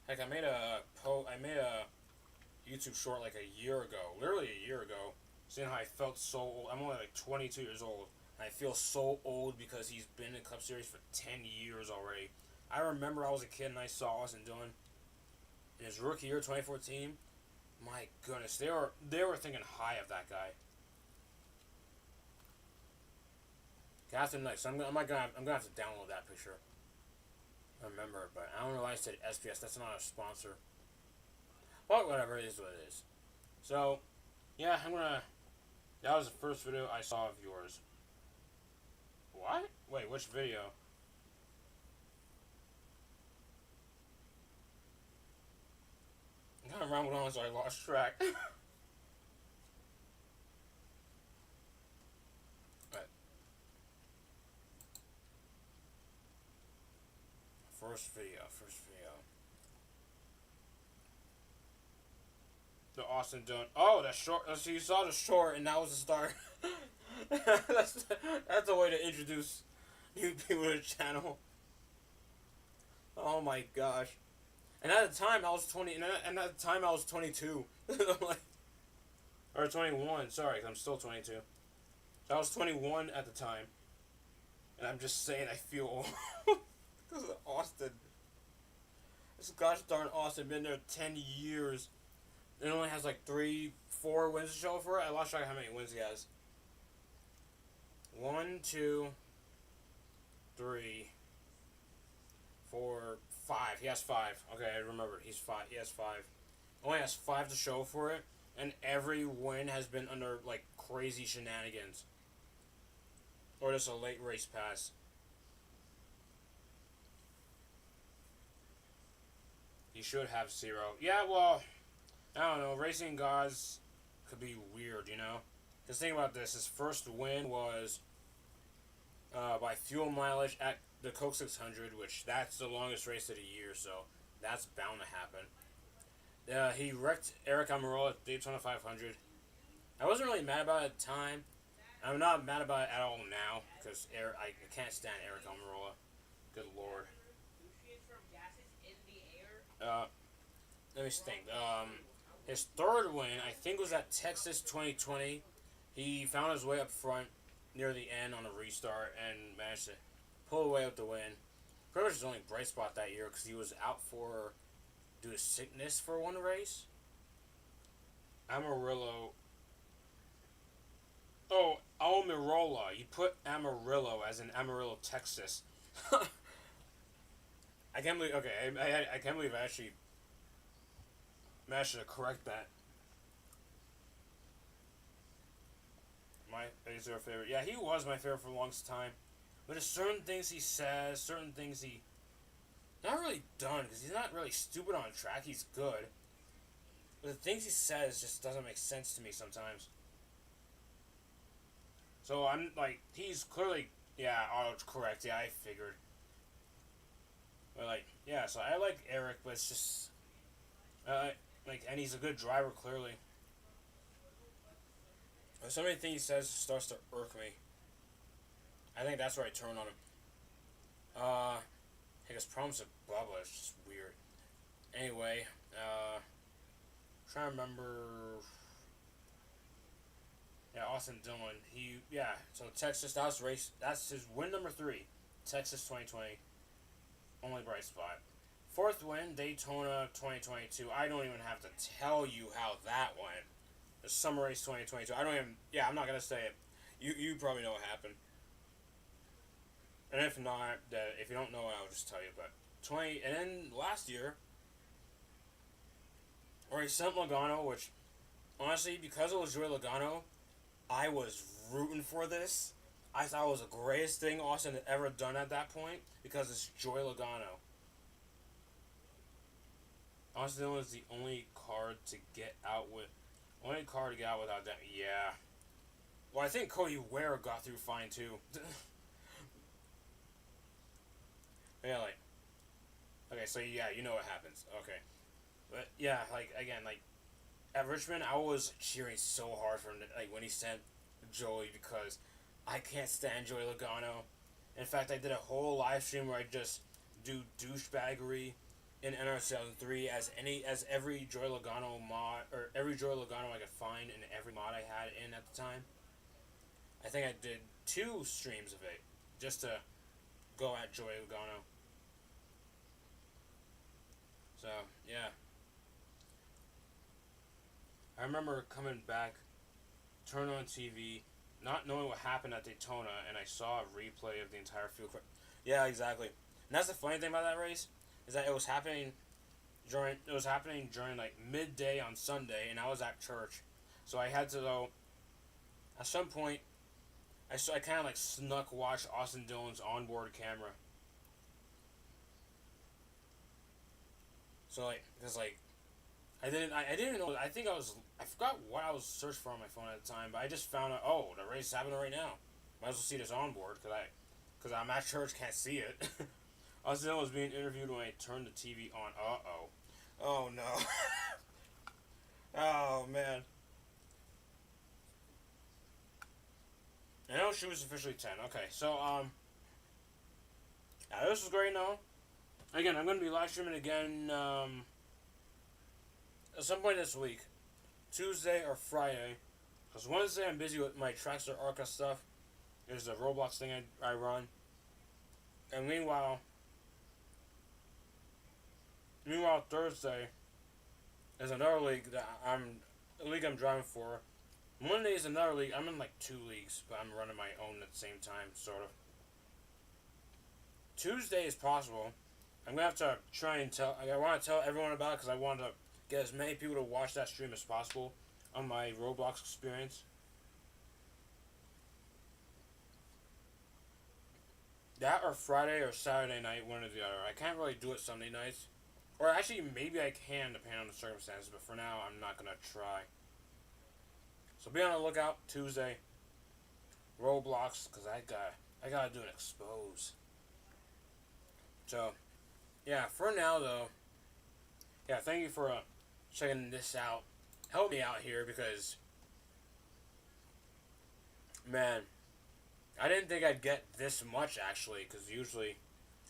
Heck, I made a YouTube short like a year ago, literally a year ago, saying how I felt so old. I'm only like 22 years old, and I feel so old because he's been in the Cup Series for 10 years already. I remember I was a kid and I saw Austin Dillon in his rookie year, 2014. My goodness, they were thinking high of that guy. Catherine Knight. So I'm gonna have to download that picture. I remember, but I don't know why I said SPS. That's not a sponsor. But whatever, it is what it is. So, yeah, that was the first video I saw of yours. What? Wait, which video? I kind of rambled on, so I lost track. Right. First video. The Austin Dillon. Oh, the short. So you saw the short, and that was the start. that's a way to introduce new people to the channel. Oh my gosh. And at the time I was 20, and at the time I was 22. Like, or 21, sorry, I'm still 22. So I was 21 at the time. And I'm just saying I feel old. Because of Austin. This gosh darn Austin been there 10 years. It only has like 4 wins to show for it. I lost track of how many wins he has. 1, 2, 3, 4, 5. He has 5. Okay, I remembered. He's 5. He has 5. Only has 5 to show for it, and every win has been under like crazy shenanigans, or just a late race pass. He should have 0. Yeah, well, I don't know. Racing gods could be weird, you know. Because think about this: his first win was by fuel mileage at the Coke 600, which that's the longest race of the year, so that's bound to happen. He wrecked Eric Almirola at Daytona 500. I wasn't really mad about it at the time. I'm not mad about it at all now, because I can't stand Eric Almirola. Good lord. Let me think. His third win, I think, was at Texas 2020. He found his way up front near the end on a restart and managed to pull away with the win. Pretty much his only bright spot that year because he was out due to sickness for one race. Amarillo. Oh, Almirola. You put Amarillo as in Amarillo, Texas. I can't believe. Okay, I can't believe I actually managed to correct that. Is there a favorite? Yeah, he was my favorite for the longest time. But there's certain things he says, certain things he not really done because he's not really stupid on track. He's good, but the things he says just doesn't make sense to me sometimes. So I'm like, he's clearly correct. Yeah, I figured. But like, yeah, so I like Eric, but it's just and he's a good driver clearly. But so many things he says starts to irk me. I think that's where I turn on him. He has problems with Bubba. It's just weird. Anyway, trying to remember. Yeah, Austin Dillon. So Texas, that's his win number 3. Texas 2020. Only bright spot. 4th win, Daytona 2022. I don't even have to tell you how that went. The Summer Race 2022. I'm not going to say it. You probably know what happened. And if not, if you don't know it, I'll just tell you. But and then last year, where he sent Logano, which honestly, because it was Joey Logano, I was rooting for this. I thought it was the greatest thing Austin had ever done at that point because it's Joey Logano. Austin was the only car to get out without that. Yeah. Well, I think Cody Ware got through fine too. Yeah, like, okay, so yeah, you know what happens. Okay, but yeah, at Richmond, I was cheering so hard for him, when he sent Joey because I can't stand Joey Logano. In fact, I did a whole live stream where I just do douchebaggery in NR2003 as every Joey Logano mod or every Joey Logano I could find in every mod I had in at the time. I think I did 2 streams of it just to go at Joey Logano. So, yeah. I remember coming back, turning on TV, not knowing what happened at Daytona, and I saw a replay of the entire field. Yeah, exactly. And that's the funny thing about that race, is that it was happening during like midday on Sunday, and I was at church. So I had to go, at some point, I kind of snuck watch Austin Dillon's onboard camera. So because I didn't know. I forgot what I was searching for on my phone at the time, but I just found out. Oh, the race is happening right now. Might as well see this onboard because I'm at church, can't see it. Austin Dillon was being interviewed when I turned the TV on. Oh no. Oh man. I know she was officially 10. Okay, so, this was great now. Again, I'm going to be live streaming again, at some point this week. Tuesday or Friday. Because Wednesday I'm busy with my Trackster Arca stuff. There's a Roblox thing I run. And meanwhile Thursday is another league that I'm driving for. Monday is another league. I'm in like 2 leagues, but I'm running my own at the same time, sort of. Tuesday is possible. I'm gonna have to try and I want to tell everyone about it because I want to get as many people to watch that stream as possible on my Roblox experience. That or Friday or Saturday night, one or the other. I can't really do it Sunday nights. Or actually, maybe I can, depending on the circumstances, but for now, I'm not gonna try. So be on the lookout Tuesday. Roblox, because I gotta do an expose. So, yeah, for now though, yeah, thank you for checking this out. Help me out here because, man, I didn't think I'd get this much actually, because usually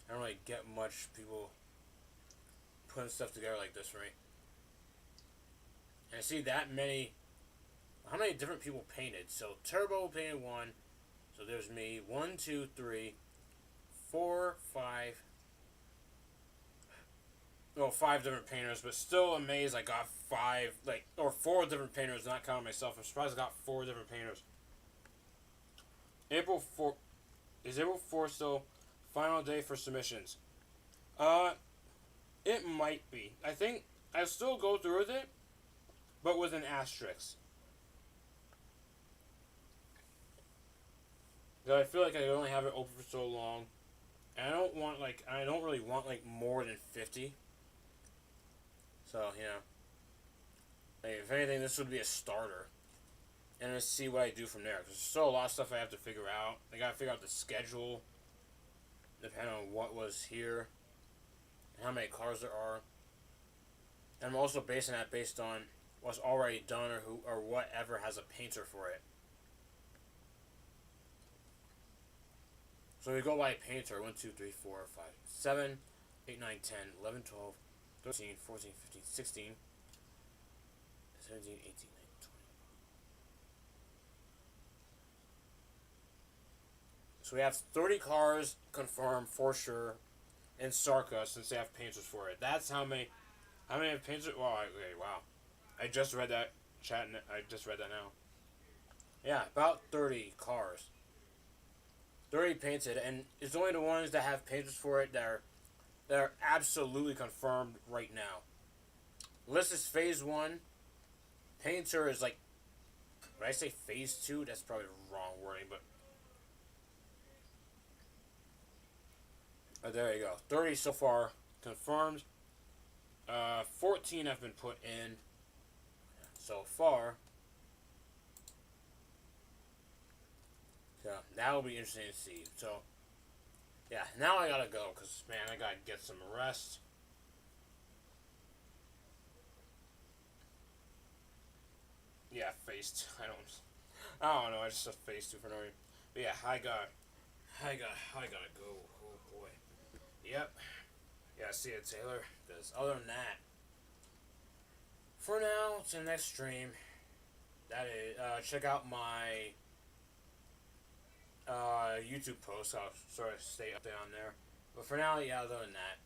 I don't really get much people putting stuff together like this for me. And I see that many. How many different people painted? So Turbo painted 1. So there's me. 1, 2, 3, 4, 5. Well, 5 different painters, but still amazed I got 5, or 4 different painters, not counting myself. I'm surprised I got 4 different painters. April 4th. Is April 4th still final day for submissions? It might be. I think I still go through with it, but with an asterisk. Because I feel like I only have it open for so long. And I don't really want more than 50. So, if anything, this would be a starter. And let's see what I do from there. Because there's still a lot of stuff I have to figure out. I gotta figure out the schedule, depending on what was here, and how many cars there are. And I'm also basing that based on what's already done or whatever has a painter for it. So we go by painter. 1, 2, 3, 4, 5, 7, 8, 9, 10, 11, 12, 13, 14, 15, 16, 17, 18, 19, 20. So we have 30 cars confirmed for sure in SARCA since they have painters for it. That's how many have painters? Wow, wow. I just read that chat. I just read that now. Yeah, about 30 cars. 30 painted, and it's only the ones that have painters for it that are absolutely confirmed right now. List is phase 1. Painter is when I say phase 2, that's probably the wrong wording, but there you go. 30 so far confirmed. 14 have been put in so far. So that'll be interesting to see. So yeah, now I gotta go because man, I gotta get some rest. Yeah, phase 2. I don't know. I just said phase 2 for no reason. But yeah, I gotta go. Oh boy. Yep. Yeah, see you, Taylor. Because other than that, for now, to the next stream, that is, check out my YouTube post. I'll sort of stay up there on there. But for now, yeah, other than that,